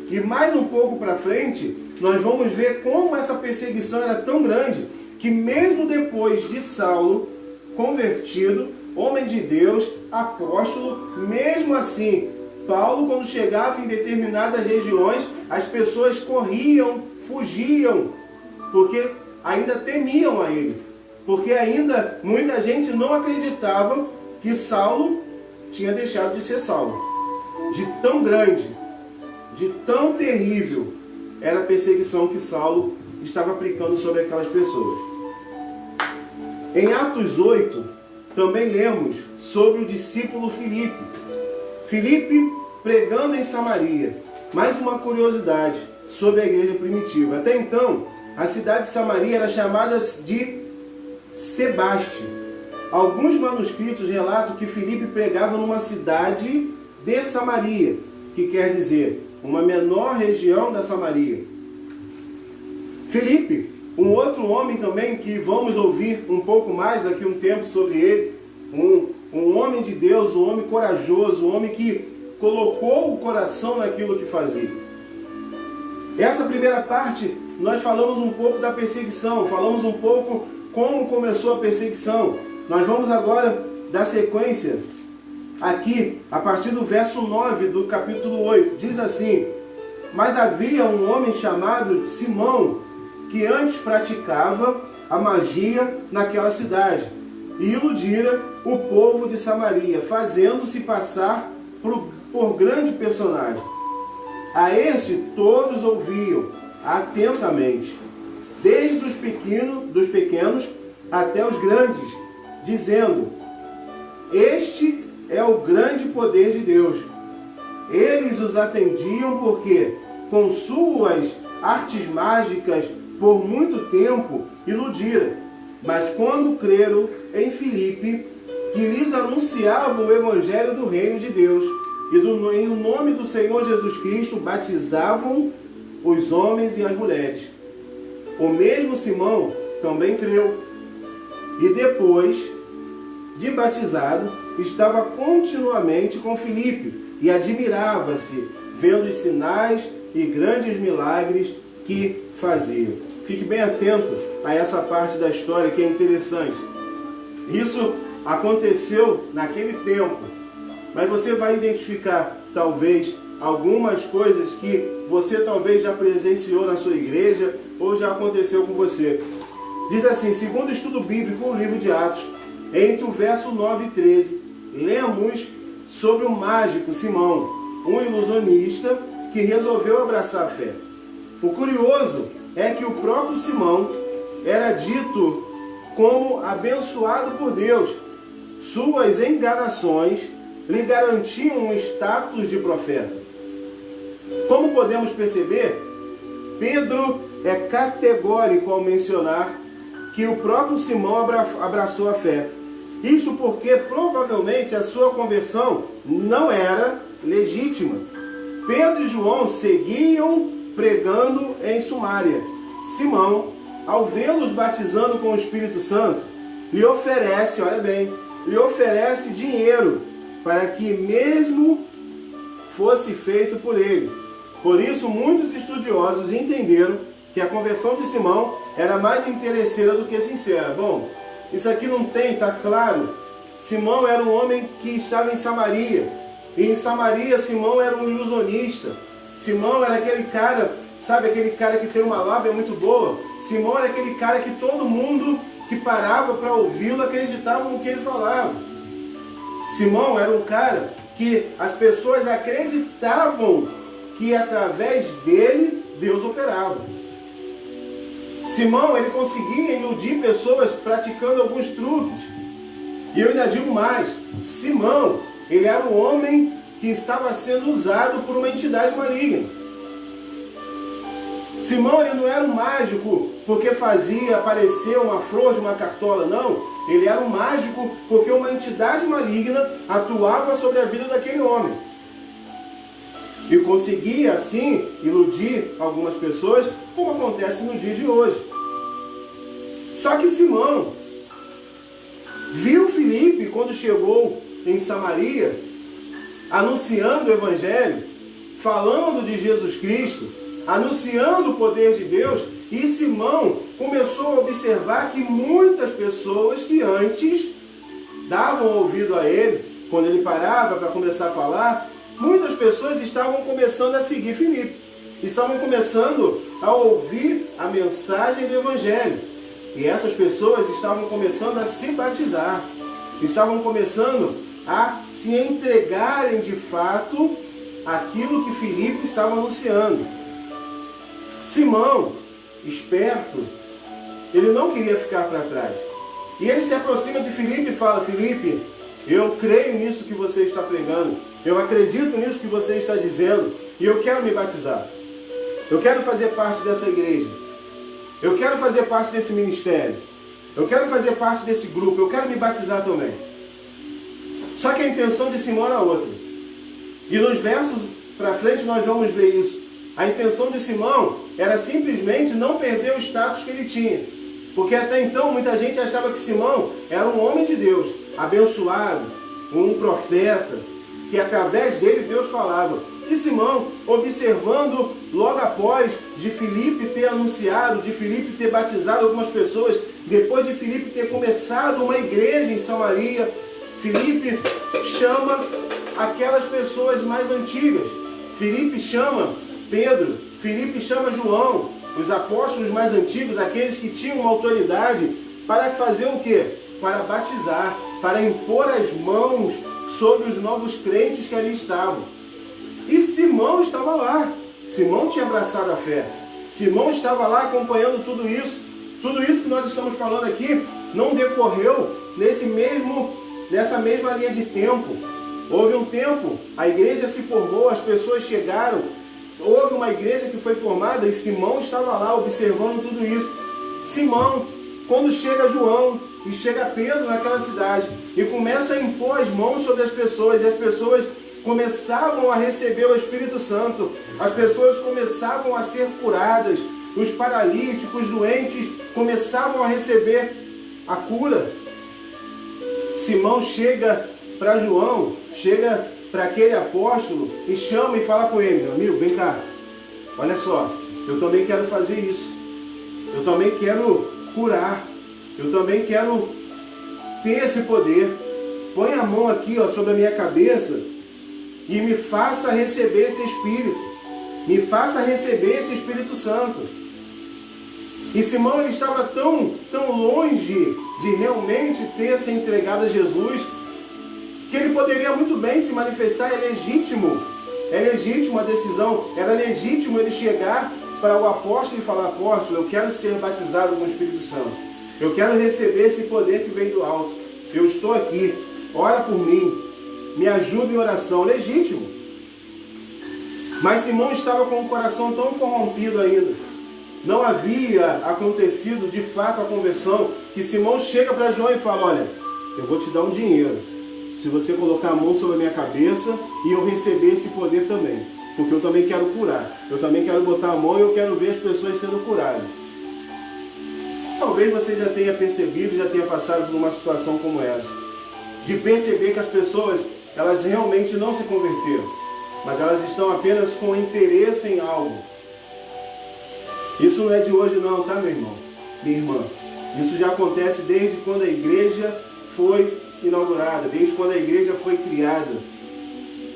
S4: E mais um pouco para frente, nós vamos ver como essa perseguição era tão grande que mesmo depois de Saulo, convertido, homem de Deus, apóstolo, mesmo assim, Paulo, quando chegava em determinadas regiões, as pessoas corriam, fugiam, porque ainda temiam a ele. Porque ainda muita gente não acreditava que Saulo tinha deixado de ser Saulo. De tão grande, de tão terrível era a perseguição que Saulo estava aplicando sobre aquelas pessoas. Em Atos 8, também lemos sobre o discípulo Filipe. Filipe pregando em Samaria. Mais uma curiosidade sobre a igreja primitiva. Até então, a cidade de Samaria era chamada de Sebaste. Alguns manuscritos relatam que Filipe pregava numa cidade de Samaria, que quer dizer uma menor região da Samaria. Filipe, um outro homem também que vamos ouvir um pouco mais daqui a um tempo sobre ele, um homem de Deus, um homem corajoso, um homem que colocou o coração naquilo que fazia. Essa primeira parte, nós falamos um pouco da perseguição, falamos um pouco como começou a perseguição. Nós vamos agora dar sequência aqui, a partir do verso 9 do capítulo 8. Diz assim: mas havia um homem chamado Simão, que antes praticava a magia naquela cidade, e iludira o povo de Samaria, fazendo-se passar por grande personagem. A este todos ouviam atentamente, desde os pequenos até os grandes, dizendo: este é o grande poder de Deus. Eles os atendiam porque, com suas artes mágicas, por muito tempo iludira. Mas quando creram em Filipe, que lhes anunciava o evangelho do reino de Deus, e em nome do Senhor Jesus Cristo batizavam os homens e as mulheres. O mesmo Simão também creu, e depois de batizado, estava continuamente com Filipe, e admirava-se, vendo os sinais e grandes milagres que fazia. Fique bem atento a essa parte da história que é interessante. Isso aconteceu naquele tempo, mas você vai identificar talvez algumas coisas que você talvez já presenciou na sua igreja ou já aconteceu com você. Diz assim, segundo o estudo bíblico, o livro de Atos, entre o verso 9 e 13, lemos sobre o mágico Simão, um ilusionista que resolveu abraçar a fé. O curioso é que o próprio Simão era dito como abençoado por Deus. Suas enganações lhe garantiam um status de profeta. Como podemos perceber, Pedro é categórico ao mencionar que o próprio Simão abraçou a fé. Isso porque provavelmente a sua conversão não era legítima. Pedro e João seguiam pregando em Sumária. Simão, ao vê-los batizando com o Espírito Santo, lhe oferece, olha bem, lhe oferece dinheiro para que mesmo fosse feito por ele. Por isso, muitos estudiosos entenderam que a conversão de Simão era mais interesseira do que sincera. Bom, isso aqui não tem, está claro. Simão era um homem que estava em Samaria. E em Samaria, Simão era um ilusionista. Simão era aquele cara sabe, aquele cara que tem uma lábia muito boa. Simão era aquele cara que todo mundo que parava para ouvi-lo acreditava no que ele falava. Simão era um cara que as pessoas acreditavam que através dele Deus operava. Simão, ele conseguia iludir pessoas praticando alguns truques. E eu ainda digo mais, Simão, ele era um homem que estava sendo usado por uma entidade maligna. Simão, ele não era um mágico porque fazia aparecer uma flor de uma cartola, não. Ele era um mágico porque uma entidade maligna atuava sobre a vida daquele homem. E conseguia, assim, iludir algumas pessoas, como acontece no dia de hoje. Só que Simão viu Filipe quando chegou em Samaria, anunciando o Evangelho, falando de Jesus Cristo, anunciando o poder de Deus, e Simão começou a observar que muitas pessoas que antes davam ouvido a ele, quando ele parava para começar a falar, muitas pessoas estavam começando a seguir Filipe, estavam começando a ouvir a mensagem do Evangelho. E essas pessoas estavam começando a se batizar, estavam começando a se entregarem de fato àquilo que Filipe estava anunciando. Simão, esperto, ele não queria ficar para trás. E ele se aproxima de Filipe e fala: Filipe, eu creio nisso que você está pregando, eu acredito nisso que você está dizendo, e eu quero me batizar. Eu quero fazer parte dessa igreja. Eu quero fazer parte desse ministério. Eu quero fazer parte desse grupo. Eu quero me batizar também. Só que a intenção de Simão era outra. E nos versos para frente nós vamos ver isso. A intenção de Simão era simplesmente não perder o status que ele tinha. Porque até então muita gente achava que Simão era um homem de Deus, abençoado, um profeta, que através dele Deus falava. E Simão, observando logo após de Filipe ter anunciado, de Filipe ter batizado algumas pessoas, depois de Filipe ter começado uma igreja em Samaria, Filipe chama aquelas pessoas mais antigas. Filipe chama Pedro, Filipe chama João, os apóstolos mais antigos, aqueles que tinham uma autoridade, para fazer o quê? Para batizar, para impor as mãos sobre os novos crentes que ali estavam. E Simão estava lá. Simão tinha abraçado a fé. Simão estava lá acompanhando tudo isso. Tudo isso que nós estamos falando aqui não decorreu nessa mesma linha de tempo. Houve um tempo, a igreja se formou, as pessoas chegaram, houve uma igreja que foi formada e Simão estava lá observando tudo isso. Simão, quando chega João e chega Pedro naquela cidade e começa a impor as mãos sobre as pessoas, e as pessoas começavam a receber o Espírito Santo, as pessoas começavam a ser curadas, os paralíticos, os doentes começavam a receber a cura. Simão chega para João, chega para aquele apóstolo e chama e fala com ele: meu amigo, vem cá, olha só, eu também quero fazer isso, eu também quero curar, eu também quero ter esse poder. Põe a mão aqui, ó, sobre a minha cabeça e me faça receber esse Espírito, me faça receber esse Espírito Santo. E Simão, ele estava tão longe de realmente ter se entregado a Jesus, que ele poderia muito bem se manifestar. É legítimo a decisão, era legítimo ele chegar para o apóstolo e falar: apóstolo, eu quero ser batizado com o Espírito Santo, eu quero receber esse poder que vem do alto, eu estou aqui, ora por mim, me ajuda em oração. Legítimo. Mas Simão estava com o coração tão corrompido ainda, não havia acontecido de fato a conversão, que Simão chega para João e fala: olha, eu vou te dar um dinheiro se você colocar a mão sobre a minha cabeça e eu receber esse poder também, porque eu também quero curar, eu também quero botar a mão e eu quero ver as pessoas sendo curadas. Talvez você já tenha percebido, já tenha passado por uma situação como essa, de perceber que as pessoas, elas realmente não se converteram, mas elas estão apenas com interesse em algo. Isso não é de hoje não, tá, meu irmão? Minha irmã. Isso já acontece desde quando a igreja foi inaugurada, desde quando a igreja foi criada.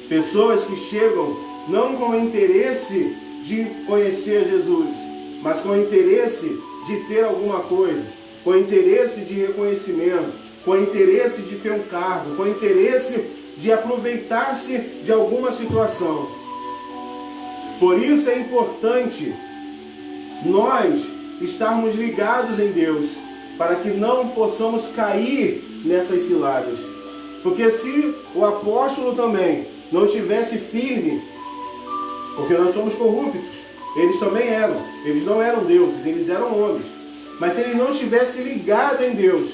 S4: Pessoas que chegam não com interesse de conhecer Jesus, mas com o interesse de ter alguma coisa, com o interesse de reconhecimento, com o interesse de ter um cargo, com o interesse de aproveitar-se de alguma situação. Por isso é importante nós estarmos ligados em Deus, para que não possamos cair nessas ciladas. Porque se o apóstolo também não tivesse firme, porque nós somos corruptos, eles também eram, eles não eram deuses, eles eram homens. Mas se ele não estivesse ligado em Deus,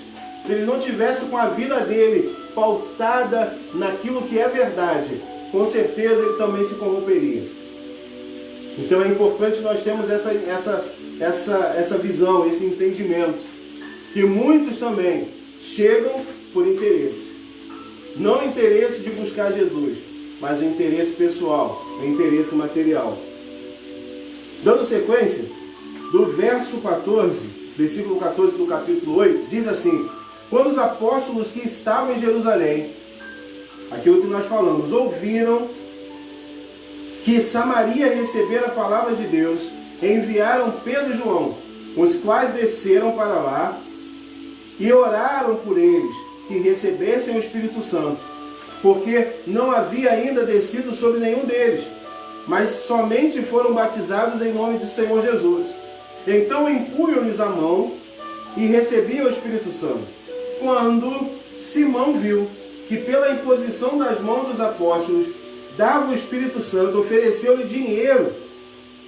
S4: se ele não tivesse com a vida dele pautada naquilo que é verdade, com certeza ele também se corromperia. Então é importante nós termos essa visão, esse entendimento, que muitos também chegam por interesse. Não interesse de buscar Jesus, mas o interesse pessoal, o interesse material. Dando sequência, do verso 14, versículo 14 do capítulo 8, diz assim: quando os apóstolos que estavam em Jerusalém, aquilo que nós falamos, ouviram que Samaria recebera a palavra de Deus, enviaram Pedro e João, os quais desceram para lá e oraram por eles, que recebessem o Espírito Santo, porque não havia ainda descido sobre nenhum deles, mas somente foram batizados em nome do Senhor Jesus. Então impunham-lhes a mão e recebiam o Espírito Santo. Quando Simão viu que pela imposição das mãos dos apóstolos dava o Espírito Santo, ofereceu-lhe dinheiro,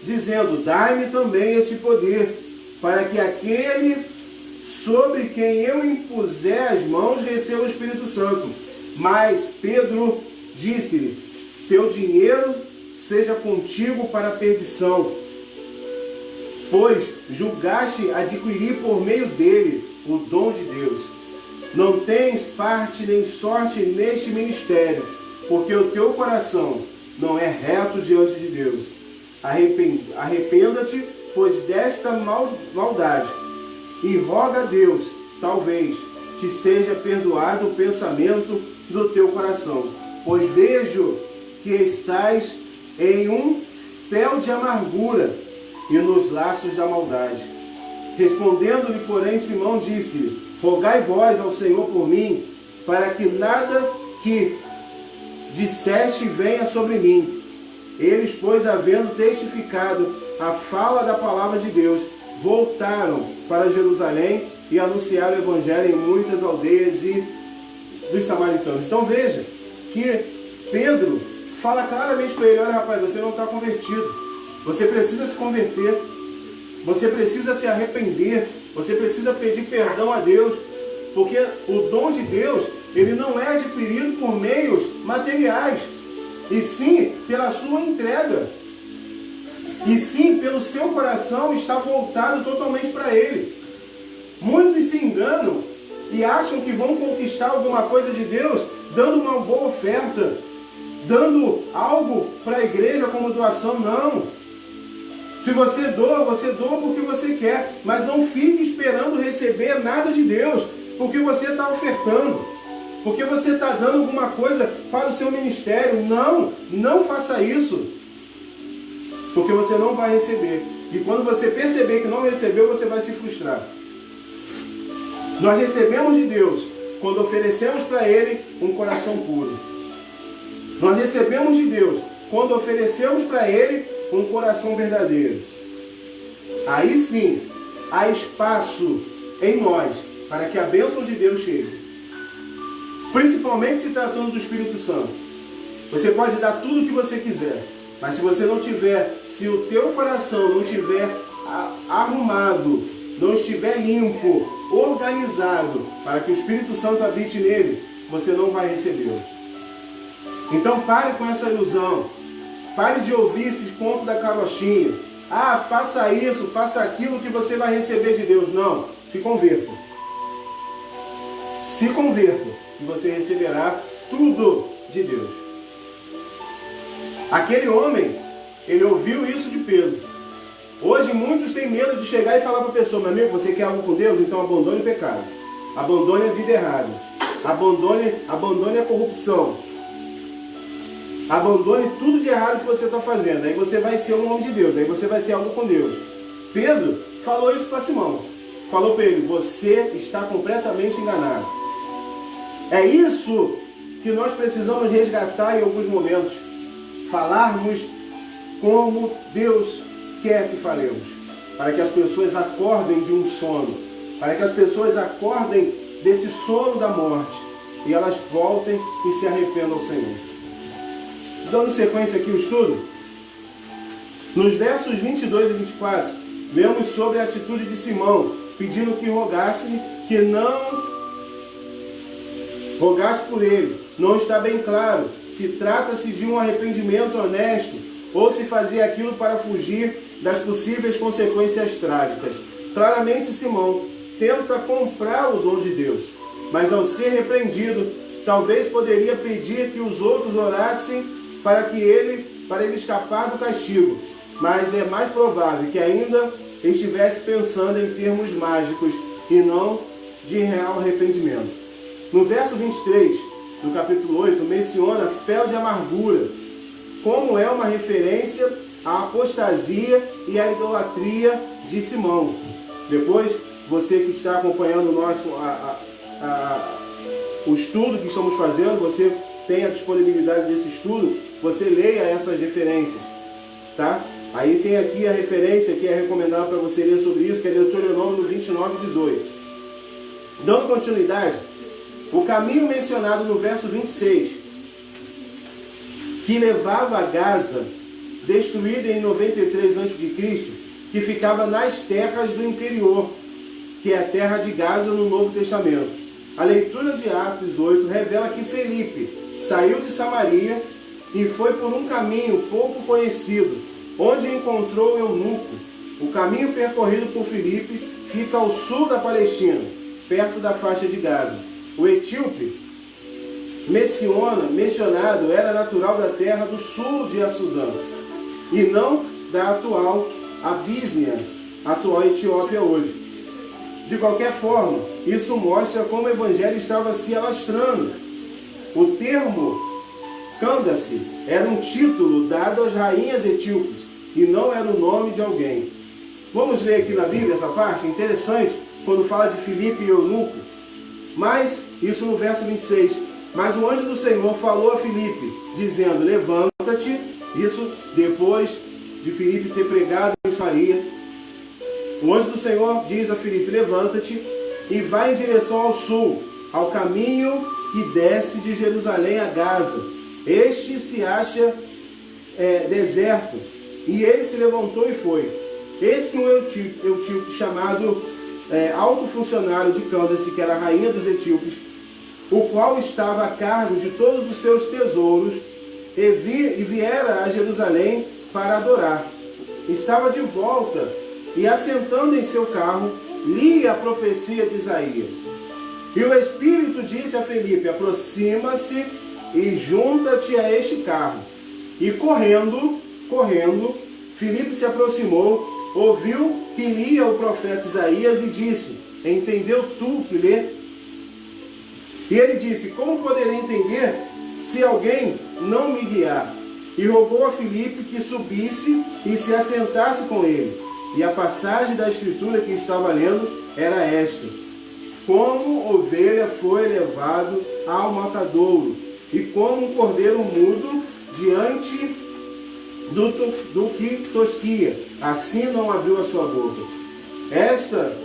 S4: dizendo: dai-me também este poder, para que aquele sobre quem eu impuser as mãos receba o Espírito Santo. Mas Pedro disse-lhe: teu dinheiro seja contigo para a perdição, pois julgaste adquirir por meio dele o dom de Deus. Não tens parte nem sorte neste ministério, porque o teu coração não é reto diante de Deus. Arrependa-te, pois, desta maldade, e roga a Deus, talvez te seja perdoado o pensamento do teu coração, pois vejo que estás em um fel de amargura e nos laços da maldade. Respondendo-lhe, porém, Simão disse-lhe: rogai vós ao Senhor por mim, para que nada que disseste venha sobre mim. Eles, pois, havendo testificado a fala da palavra de Deus, voltaram para Jerusalém e anunciaram o Evangelho em muitas aldeias e dos samaritanos. Então veja que Pedro fala claramente para ele: olha, rapaz, você não está convertido, você precisa se converter, você precisa se arrepender, você precisa pedir perdão a Deus, porque o dom de Deus, ele não é adquirido por meios materiais, e sim pela sua entrega, e sim pelo seu coração estar voltado totalmente para Ele. Muitos se enganam e acham que vão conquistar alguma coisa de Deus dando uma boa oferta, dando algo para a igreja como doação. Não. Se você doa porque você quer, mas não fique esperando receber nada de Deus porque você está ofertando, porque você está dando alguma coisa para o seu ministério. Não, não faça isso, porque você não vai receber. E quando você perceber que não recebeu, você vai se frustrar. Nós recebemos de Deus quando oferecemos para Ele um coração puro. Nós recebemos de Deus quando oferecemos para Ele um coração verdadeiro. Aí sim, há espaço em nós para que a bênção de Deus chegue. Principalmente se tratando do Espírito Santo. Você pode dar tudo o que você quiser, mas se você não tiver, se o teu coração não estiver arrumado, não estiver limpo, organizado, para que o Espírito Santo habite nele, você não vai recebê-lo. Então pare com essa ilusão. Pare de ouvir esses pontos da carochinha. Ah, faça isso, faça aquilo que você vai receber de Deus. Não, se converta. Se converta e você receberá tudo de Deus. Aquele homem, ele ouviu isso de Pedro. Hoje muitos têm medo de chegar e falar para a pessoa: meu amigo, você quer algo com Deus? Então abandone o pecado. Abandone a vida errada. Abandone a corrupção. Abandone tudo de errado que você está fazendo. Aí você vai ser um homem de Deus. Aí você vai ter algo com Deus. Pedro falou isso para Simão. Falou para ele, você está completamente enganado. É isso que nós precisamos resgatar em alguns momentos. Falarmos como Deus quer que falemos. Para que as pessoas acordem de um sono. Para que as pessoas acordem desse sono da morte. E elas voltem e se arrependam ao Senhor. Dando sequência aqui o estudo. Nos versos 22 e 24, lemos sobre a atitude de Simão, pedindo que rogasse-lhe que não rogasse por ele. Não está bem claro se trata-se de um arrependimento honesto ou se fazia aquilo para fugir das possíveis consequências trágicas. Claramente Simão tenta comprar o dom de Deus, mas ao ser repreendido, talvez poderia pedir que os outros orassem para ele escapar do castigo, mas é mais provável que ainda estivesse pensando em termos mágicos e não de real arrependimento. No verso 23 do capítulo 8, menciona fel de amargura, como é uma referência à apostasia e à idolatria de Simão. Depois, você que está acompanhando o estudo que estamos fazendo, você tem a disponibilidade desse estudo, você leia essas referências, tá? Aí tem aqui a referência que é recomendada para você ler sobre isso, que é Deuteronômio 29 e 18. Dando continuidade, o caminho mencionado no verso 26, que levava a Gaza, destruída em 93 a.C., que ficava nas terras do interior, que é a terra de Gaza no Novo Testamento. A leitura de Atos 8 revela que Felipe saiu de Samaria e foi por um caminho pouco conhecido, onde encontrou o eunuco. O caminho percorrido por Filipe fica ao sul da Palestina, perto da faixa de Gaza. O etíope mencionado era natural da terra do sul de Assuzã, e não da atual Abísnia, atual Etiópia hoje. De qualquer forma, isso mostra como o evangelho estava se alastrando. O termo Candace era um título dado às rainhas etíopes e não era o nome de alguém. Vamos ler aqui na Bíblia essa parte? Interessante, quando fala de Filipe e eunuco. Mas, isso no verso 26. Mas o anjo do Senhor falou a Filipe, dizendo, levanta-te. Isso depois de Filipe ter pregado em Samaria. O anjo do Senhor diz a Filipe, levanta-te e vai em direção ao sul, ao caminho que desce de Jerusalém a Gaza. Este se acha deserto. E ele se levantou e foi. Eis que um etíope chamado alto funcionário de Candace, que era a rainha dos etíopes, o qual estava a cargo de todos os seus tesouros, e viera a Jerusalém para adorar. Estava de volta e, assentando em seu carro, lia a profecia de Isaías. E o Espírito disse a Felipe, aproxima-se e junta-te a este carro. E correndo, Felipe se aproximou, ouviu que lia o profeta Isaías e disse, entendeu tu que lê? E ele disse, como poderei entender se alguém não me guiar? E rogou a Felipe que subisse e se assentasse com ele. E a passagem da escritura que estava lendo era esta. Como ovelha foi levado ao matadouro, e como um cordeiro mudo diante do que tosquia, assim não abriu a sua boca. Esta,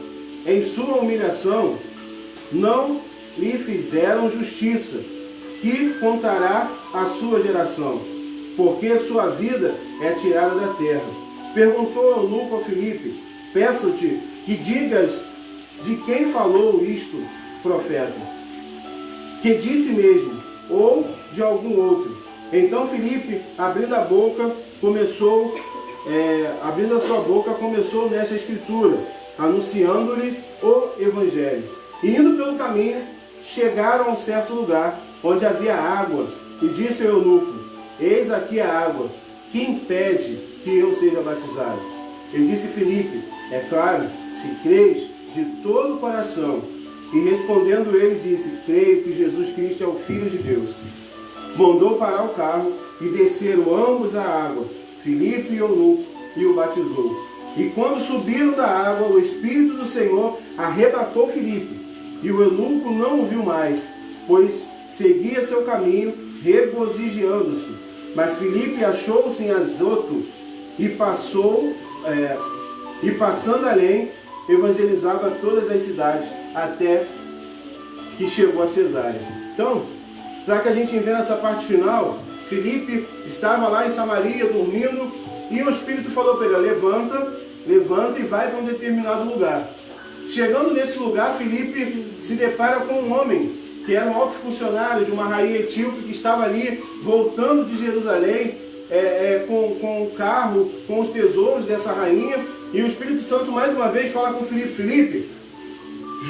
S4: em sua humilhação, não lhe fizeram justiça, que contará a sua geração, porque sua vida é tirada da terra. Perguntou o eunuco a Filipe, peço-te que digas de quem falou isto, profeta, que disse mesmo, ou de algum outro. Então Filipe, abrindo a sua boca, começou nesta escritura, anunciando-lhe o evangelho. E indo pelo caminho, chegaram a um certo lugar, onde havia água, e disse ao eunuco, eis aqui a água, que impede que eu seja batizado? Ele disse Filipe, é claro, se crês de todo o coração. E respondendo ele, disse, creio que Jesus Cristo é o Filho de Deus. Mandou parar o carro e desceram ambos à água. Filipe e o eunuco, e o batizou. E quando subiram da água, o Espírito do Senhor arrebatou Filipe, e o eunuco não o viu mais, pois seguia seu caminho, regozijando-se. Mas Filipe achou-se em Azoto, e passando além, evangelizava todas as cidades, até que chegou a Cesareia. Então, para que a gente entenda essa parte final, Filipe estava lá em Samaria, dormindo, e o Espírito falou para ele: levanta e vai para um determinado lugar. Chegando nesse lugar, Filipe se depara com um homem, que era um alto funcionário de uma rainha etíope, que estava ali, voltando de Jerusalém, com o carro, com os tesouros dessa rainha, e o Espírito Santo mais uma vez fala com Filipe: Filipe,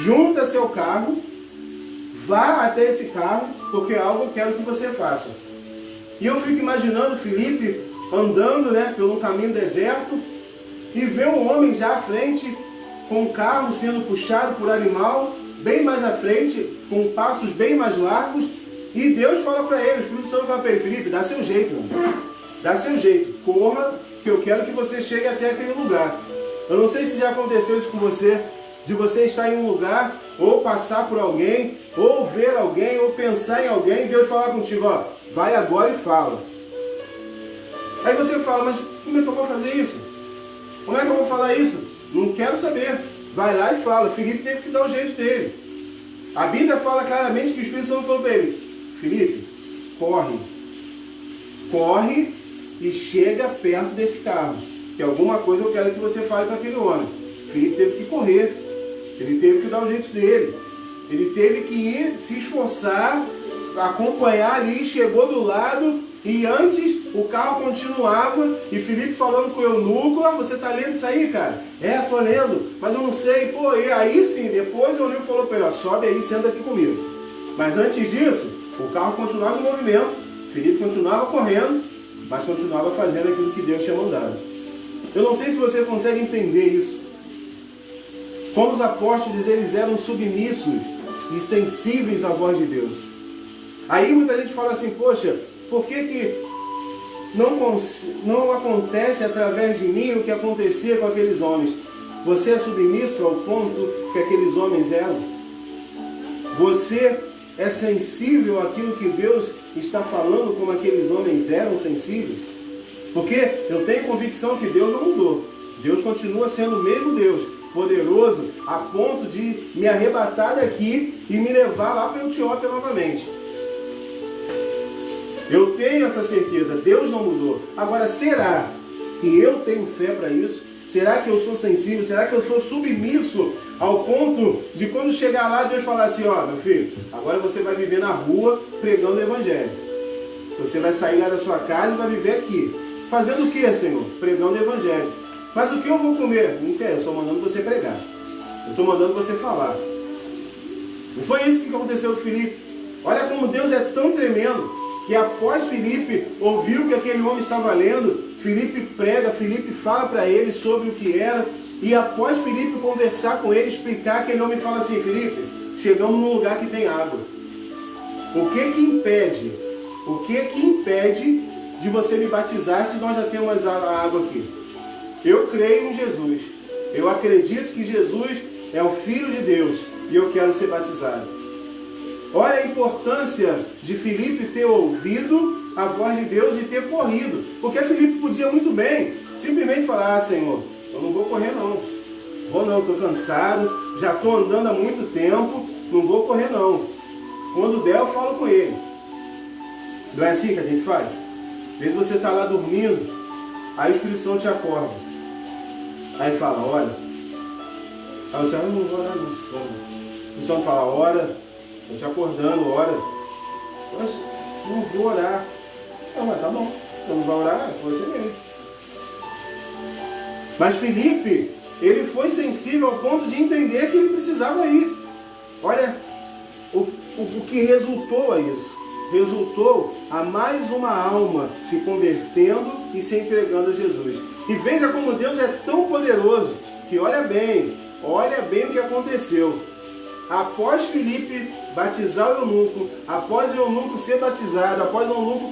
S4: junta seu carro, vá até esse carro, porque é algo que eu quero que você faça. E eu fico imaginando Filipe andando, pelo caminho deserto, e vê um homem já à frente, com o carro sendo puxado por animal, bem mais à frente, com passos bem mais largos, e Deus fala para ele, o Espírito Santo fala para ele: Filipe, dá seu jeito, mano. Dá seu jeito, corra, que eu quero que você chegue até aquele lugar. Eu não sei se já aconteceu isso com você, de você estar em um lugar, ou passar por alguém, ou ver alguém, ou pensar em alguém, e Deus falar contigo: ó, vai agora e fala. Aí você fala: mas como é que eu vou fazer isso? Como é que eu vou falar isso? Não quero saber. Vai lá e fala. Filipe teve que dar o jeito dele. A Bíblia fala claramente que o Espírito Santo falou para ele: Filipe, corre e chega perto desse carro, que alguma coisa eu quero que você fale para aquele homem. Filipe teve que correr, ele teve que dar o jeito dele, ele teve que ir, se esforçar, acompanhar ali, chegou do lado, e antes o carro continuava, e Filipe falando com o eunuco: você está lendo isso aí, cara? Estou lendo, mas eu não sei. E aí sim, depois o eunuco falou para ele: sobe aí, senta aqui comigo. Mas antes disso, o carro continuava em movimento, Filipe continuava correndo, mas continuava fazendo aquilo que Deus tinha mandado. Eu não sei se você consegue entender isso. Como os apóstolos, eles eram submissos e sensíveis à voz de Deus. Aí muita gente fala assim: poxa, por que não acontece através de mim o que acontecia com aqueles homens? Você é submisso ao ponto que aqueles homens eram? Você é sensível àquilo que Deus está falando, como aqueles homens eram sensíveis? Porque eu tenho convicção que Deus não mudou. Deus continua sendo o mesmo Deus, poderoso, a ponto de me arrebatar daqui e me levar lá para Etiópia novamente. Eu tenho essa certeza, Deus não mudou. Agora, será que eu tenho fé para isso? Será que eu sou sensível? Será que eu sou submisso ao ponto de quando chegar lá, Deus falar assim: ó, meu filho, agora você vai viver na rua pregando o Evangelho. Você vai sair lá da sua casa e vai viver aqui. Fazendo o que, Senhor? Pregando o Evangelho. Mas o que eu vou comer? Não quero, eu estou mandando você pregar. Eu estou mandando você falar. Não foi isso que aconteceu com Filipe. Olha como Deus é tão tremendo, que após Filipe ouviu que aquele homem estava lendo, Filipe prega, Filipe fala para ele sobre o que era, e após Filipe conversar com ele, explicar, aquele homem fala assim: Filipe, chegamos num lugar que tem água. O que impede? O que impede de você me batizar se nós já temos a água aqui? Eu creio em Jesus. Eu acredito que Jesus é o Filho de Deus e eu quero ser batizado. Olha a importância de Filipe ter ouvido a voz de Deus e ter corrido. Porque Filipe podia muito bem simplesmente falar: Senhor, eu não vou correr não. Vou não, estou cansado, já estou andando há muito tempo, não vou correr não. Quando der, eu falo com ele. Não é assim que a gente faz? Às vezes você está lá dormindo, aí o Espírito Santo te acorda. Aí fala: olha. Aí você: eu não vou orar não. O Espírito Santo fala: ora. Estou te acordando, ora. Mas não vou orar. Não, mas tá bom. Então não vai orar, é você mesmo. Mas Filipe, ele foi sensível ao ponto de entender que ele precisava ir. Olha o que resultou a isso. Resultou a mais uma alma se convertendo e se entregando a Jesus. E veja como Deus é tão poderoso, que olha bem o que aconteceu. após Filipe batizar o eunuco, após o eunuco ser batizado, após o eunuco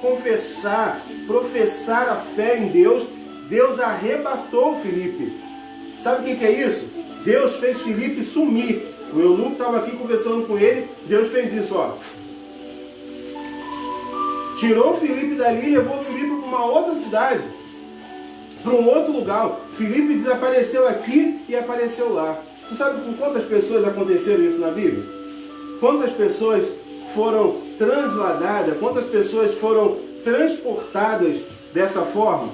S4: professar a fé em Deus, Deus arrebatou Filipe. Sabe o que é isso? Deus fez Filipe sumir. O eunuco estava aqui conversando com ele, Deus fez isso, ó. Tirou Filipe dali e levou Filipe para uma outra cidade, para um outro lugar. Filipe desapareceu aqui e apareceu lá. Você sabe com quantas pessoas aconteceram isso na Bíblia? Quantas pessoas foram transladadas, quantas pessoas foram transportadas dessa forma?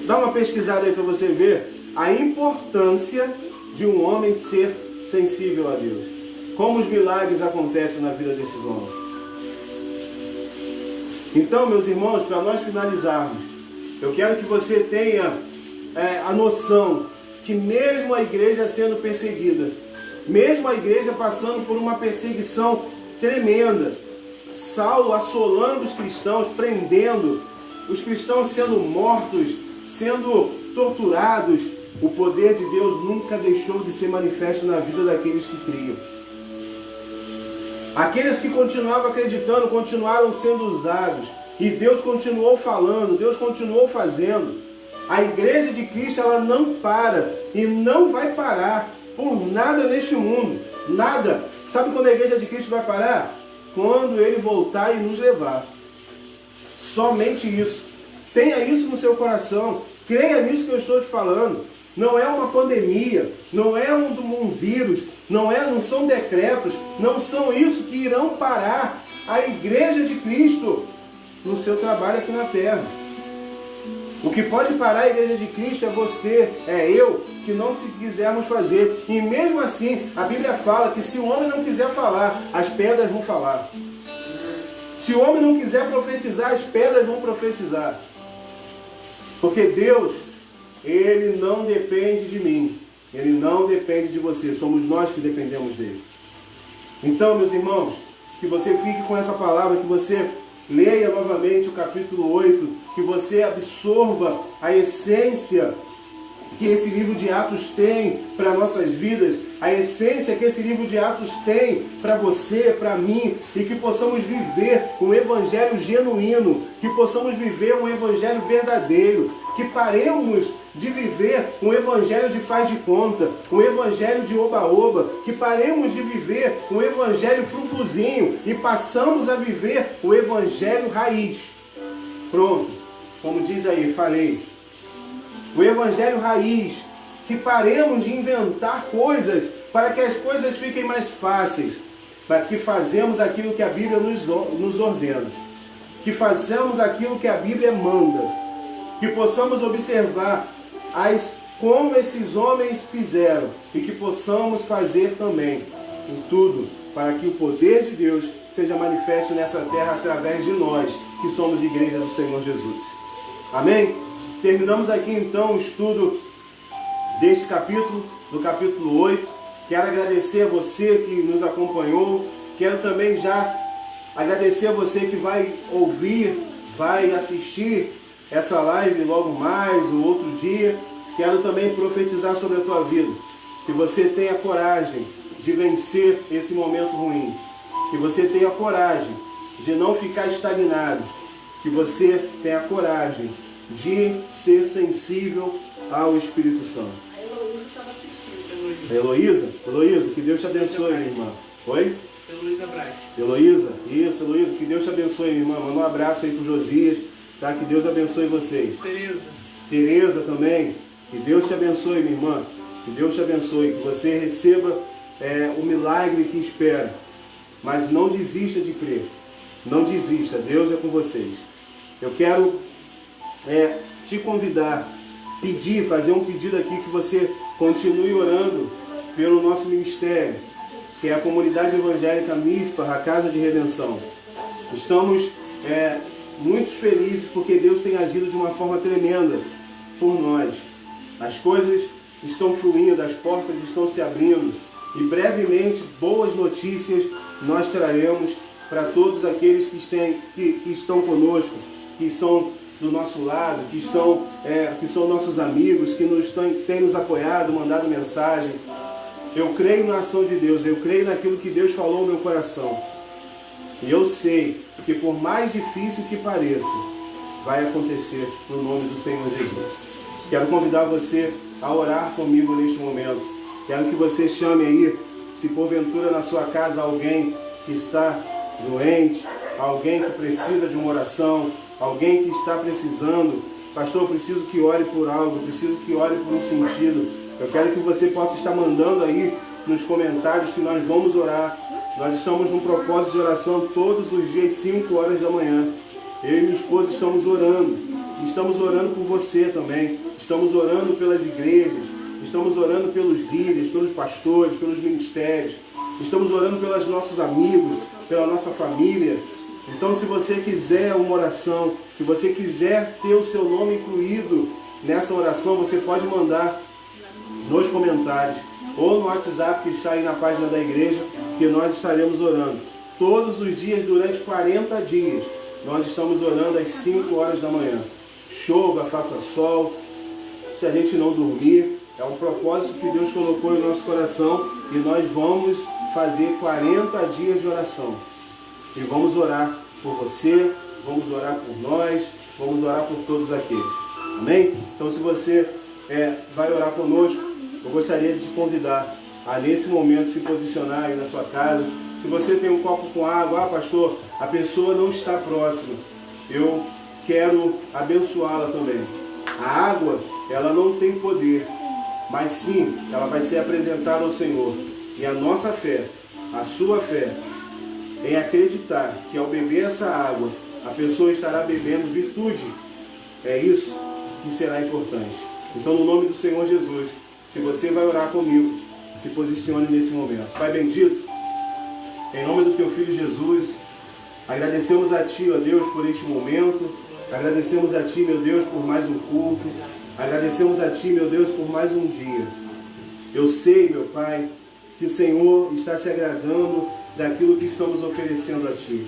S4: Dá uma pesquisada aí para você ver a importância de um homem ser sensível a Deus. Como os milagres acontecem na vida desses homens. Então, meus irmãos, para nós finalizarmos, eu quero que você tenha a noção que mesmo a igreja sendo perseguida, mesmo a igreja passando por uma perseguição tremenda, Saulo assolando os cristãos, prendendo, os cristãos sendo mortos, sendo torturados, o poder de Deus nunca deixou de ser manifesto na vida daqueles que criam. Aqueles que continuavam acreditando, continuaram sendo usados. E Deus continuou falando, Deus continuou fazendo. A igreja de Cristo, ela não para e não vai parar por nada neste mundo. Nada. Sabe quando a igreja de Cristo vai parar? Quando Ele voltar e nos levar. Somente isso. Tenha isso no seu coração. Creia nisso que eu estou te falando. Não é uma pandemia, não é um vírus, não são decretos, não são isso que irão parar a igreja de Cristo no seu trabalho aqui na terra. O que pode parar a igreja de Cristo é você, é eu, que não quisermos fazer. E mesmo assim, a Bíblia fala que se o homem não quiser falar, as pedras vão falar. Se o homem não quiser profetizar, as pedras vão profetizar. Porque Deus, Ele não depende de mim. Ele não depende de você. Somos nós que dependemos dele. Então, meus irmãos, que você fique com essa palavra, que você leia novamente o capítulo 8, que você absorva a essência que esse livro de Atos tem para nossas vidas, a essência que esse livro de Atos tem para você, para mim, e que possamos viver um evangelho genuíno, que possamos viver um evangelho verdadeiro, que paremos de viver um evangelho de faz de conta, um evangelho de oba-oba, que paremos de viver um evangelho frufruzinho e passamos a viver o evangelho raiz. Pronto, como diz aí, falei. O evangelho raiz, que paremos de inventar coisas para que as coisas fiquem mais fáceis, mas que fazemos aquilo que a Bíblia nos ordena, que façamos aquilo que a Bíblia manda, que possamos observar como esses homens fizeram e que possamos fazer também em tudo para que o poder de Deus seja manifesto nessa terra através de nós, que somos igreja do Senhor Jesus. Amém? Terminamos aqui então o estudo deste capítulo, do capítulo 8. Quero agradecer a você que nos acompanhou. Quero também já agradecer a você que vai ouvir, vai assistir essa live logo mais, ou outro dia. Quero também profetizar sobre a tua vida. Que você tenha coragem de vencer esse momento ruim. Que você tenha coragem de não ficar estagnado. Que você tenha coragem de ser sensível ao Espírito Santo.
S5: A Heloísa estava assistindo.
S4: Heloísa, que Deus te abençoe, minha irmã. Oi?
S5: Heloísa Braz.
S4: Heloísa, isso, Heloísa, que Deus te abençoe, minha irmã. Manda um abraço aí pro Josias, tá? Que Deus abençoe vocês. Tereza também, que Deus te abençoe, minha irmã. Que Deus te abençoe, que você receba o milagre que espera. Mas não desista de crer. Não desista, Deus é com vocês. Eu quero te convidar, fazer um pedido aqui que você continue orando pelo nosso ministério, que é a Comunidade Evangélica Mispah, a Casa de Redenção. Estamos muito felizes porque Deus tem agido de uma forma tremenda por nós. As coisas estão fluindo, as portas estão se abrindo e brevemente boas notícias nós traremos para todos aqueles que estão conosco, que estão do nosso lado, que são nossos amigos, que têm nos apoiado, mandado mensagem. Eu creio na ação de Deus, eu creio naquilo que Deus falou no meu coração. E eu sei que por mais difícil que pareça, vai acontecer no nome do Senhor Jesus. Quero convidar você a orar comigo neste momento. Quero que você chame aí, se porventura na sua casa alguém que está doente, alguém que precisa de uma oração, alguém que está precisando. Pastor, eu preciso que ore por algo, eu preciso que ore por um sentido. Eu quero que você possa estar mandando aí nos comentários que nós vamos orar. Nós estamos num propósito de oração todos os dias, 5 horas da manhã. Eu e minha esposa estamos orando. Estamos orando por você também. Estamos orando pelas igrejas. Estamos orando pelos líderes, pelos pastores, pelos ministérios. Estamos orando pelos nossos amigos, pela nossa família. Então, se você quiser uma oração, se você quiser ter o seu nome incluído nessa oração, você pode mandar nos comentários ou no WhatsApp que está aí na página da igreja, que nós estaremos orando. Todos os dias, durante 40 dias, nós estamos orando às 5 horas da manhã. Chova, faça sol, se a gente não dormir, é um propósito que Deus colocou em nosso coração e nós vamos fazer 40 dias de oração. E vamos orar por você, vamos orar por nós, vamos orar por todos aqueles. Amém? Então, se você vai orar conosco, eu gostaria de te convidar a, nesse momento, se posicionar aí na sua casa. Se você tem um copo com água, pastor, a pessoa não está próxima, eu quero abençoá-la também. A água, ela não tem poder, mas sim, ela vai ser apresentada ao Senhor. E a nossa fé, a sua fé, em acreditar que ao beber essa água, a pessoa estará bebendo virtude, é isso que será importante. Então, no nome do Senhor Jesus, se você vai orar comigo, se posicione nesse momento. Pai bendito, em nome do Teu Filho Jesus, agradecemos a Ti, ó Deus, por este momento. Agradecemos a Ti, meu Deus, por mais um culto. Agradecemos a Ti, meu Deus, por mais um dia. Eu sei, meu Pai, que o Senhor está se agradando daquilo que estamos oferecendo a Ti.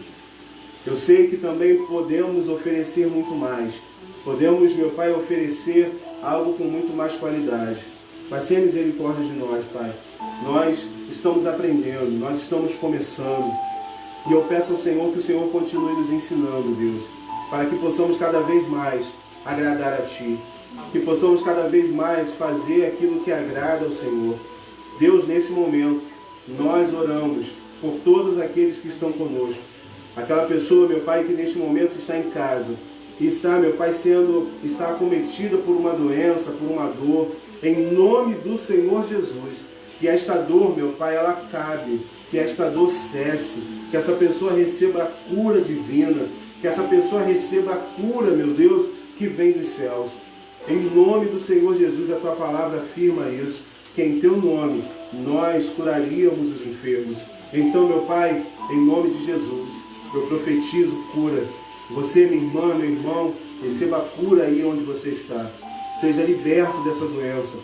S4: Eu sei que também podemos oferecer muito mais. Podemos, meu Pai, oferecer algo com muito mais qualidade. Mas tenha misericórdia de nós, Pai. Nós estamos aprendendo, nós estamos começando. E eu peço ao Senhor que o Senhor continue nos ensinando, Deus, para que possamos cada vez mais agradar a Ti. Que possamos cada vez mais fazer aquilo que agrada ao Senhor. Deus, nesse momento, nós oramos por todos aqueles que estão conosco. Aquela pessoa, meu Pai, que neste momento está em casa, e está, meu Pai, está acometida por uma doença, por uma dor, em nome do Senhor Jesus. Que esta dor, meu Pai, ela acabe, que esta dor cesse, que essa pessoa receba a cura divina, que essa pessoa receba a cura, meu Deus, que vem dos céus. Em nome do Senhor Jesus, a Tua palavra afirma isso, que em Teu nome nós curaríamos os enfermos. Então, meu Pai, em nome de Jesus, eu profetizo cura. Você, minha irmã, meu irmão, receba a cura aí onde você está. Seja liberto dessa doença.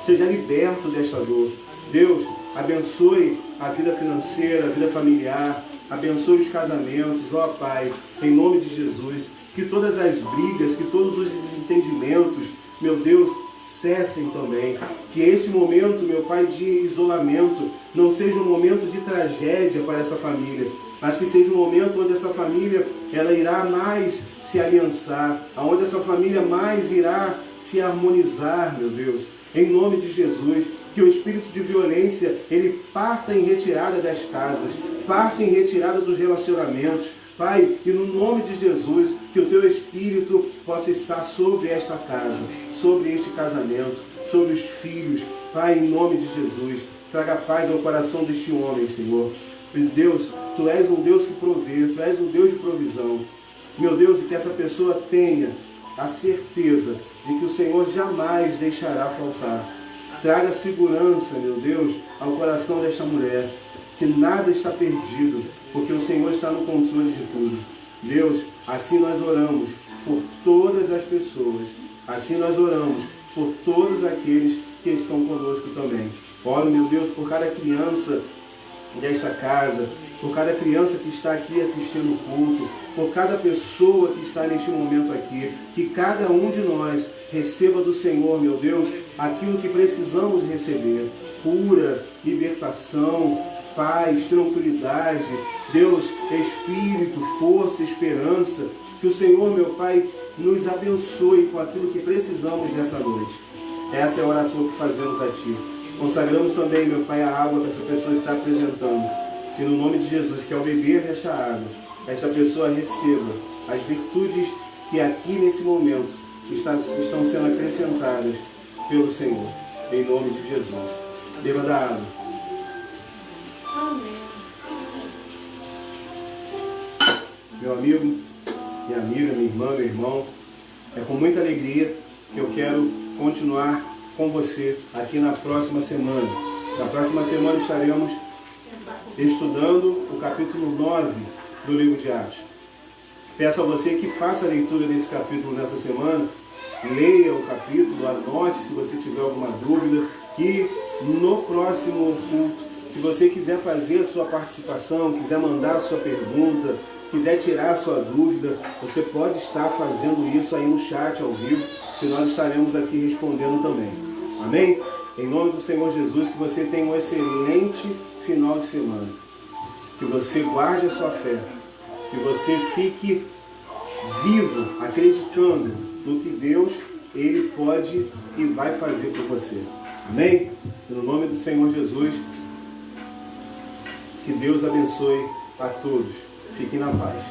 S4: Seja liberto desta dor. Deus, abençoe a vida financeira, a vida familiar. Abençoe os casamentos, ó Pai, em nome de Jesus. Que todas as brigas, que todos os desentendimentos, meu Deus, cessem também. Que este momento, meu Pai, de isolamento não seja um momento de tragédia para essa família, mas que seja um momento onde essa família ela irá mais se aliançar, onde essa família mais irá se harmonizar, meu Deus. Em nome de Jesus, que o espírito de violência ele parta em retirada das casas, parta em retirada dos relacionamentos. Pai, e no nome de Jesus, que o Teu Espírito possa estar sobre esta casa, sobre este casamento, sobre os filhos. Pai, em nome de Jesus, traga paz ao coração deste homem, Senhor. Deus, Tu és um Deus que provê, Tu és um Deus de provisão. Meu Deus, e que essa pessoa tenha a certeza de que o Senhor jamais deixará faltar. Traga segurança, meu Deus, ao coração desta mulher, que nada está perdido, porque o Senhor está no controle de tudo. Deus, assim nós oramos por todas as pessoas, assim nós oramos por todos aqueles que estão conosco também. Oro, meu Deus, por cada criança desta casa, por cada criança que está aqui assistindo o culto, por cada pessoa que está neste momento aqui, que cada um de nós receba do Senhor, meu Deus, aquilo que precisamos receber. cura, libertação, paz, tranquilidade, Deus, Espírito, força, esperança. Que o Senhor, meu Pai, nos abençoe com aquilo que precisamos nessa noite. Essa é a oração que fazemos a Ti. Consagramos também, meu Pai, a água que essa pessoa está apresentando. Que no nome de Jesus, que ao beber desta água, esta pessoa receba as virtudes que aqui nesse momento estão sendo acrescentadas pelo Senhor. Em nome de Jesus. Beba da água. Meu amigo, minha amiga, minha irmã, meu irmão, é com muita alegria que eu quero continuar com você aqui na próxima semana. Na próxima semana estaremos estudando o capítulo 9 do livro de Atos. Peço a você que faça a leitura desse capítulo nessa semana, leia o capítulo, anote se você tiver alguma dúvida, e no próximo culto, se você quiser fazer a sua participação, quiser mandar a sua pergunta, quiser tirar a sua dúvida, você pode estar fazendo isso aí no chat ao vivo, que nós estaremos aqui respondendo também. Amém? Em nome do Senhor Jesus, que você tenha um excelente final de semana. Que você guarde a sua fé. Que você fique vivo, acreditando no que Deus, Ele pode e vai fazer por você. Amém? No nome do Senhor Jesus, que Deus abençoe a todos. Fiquem na paz.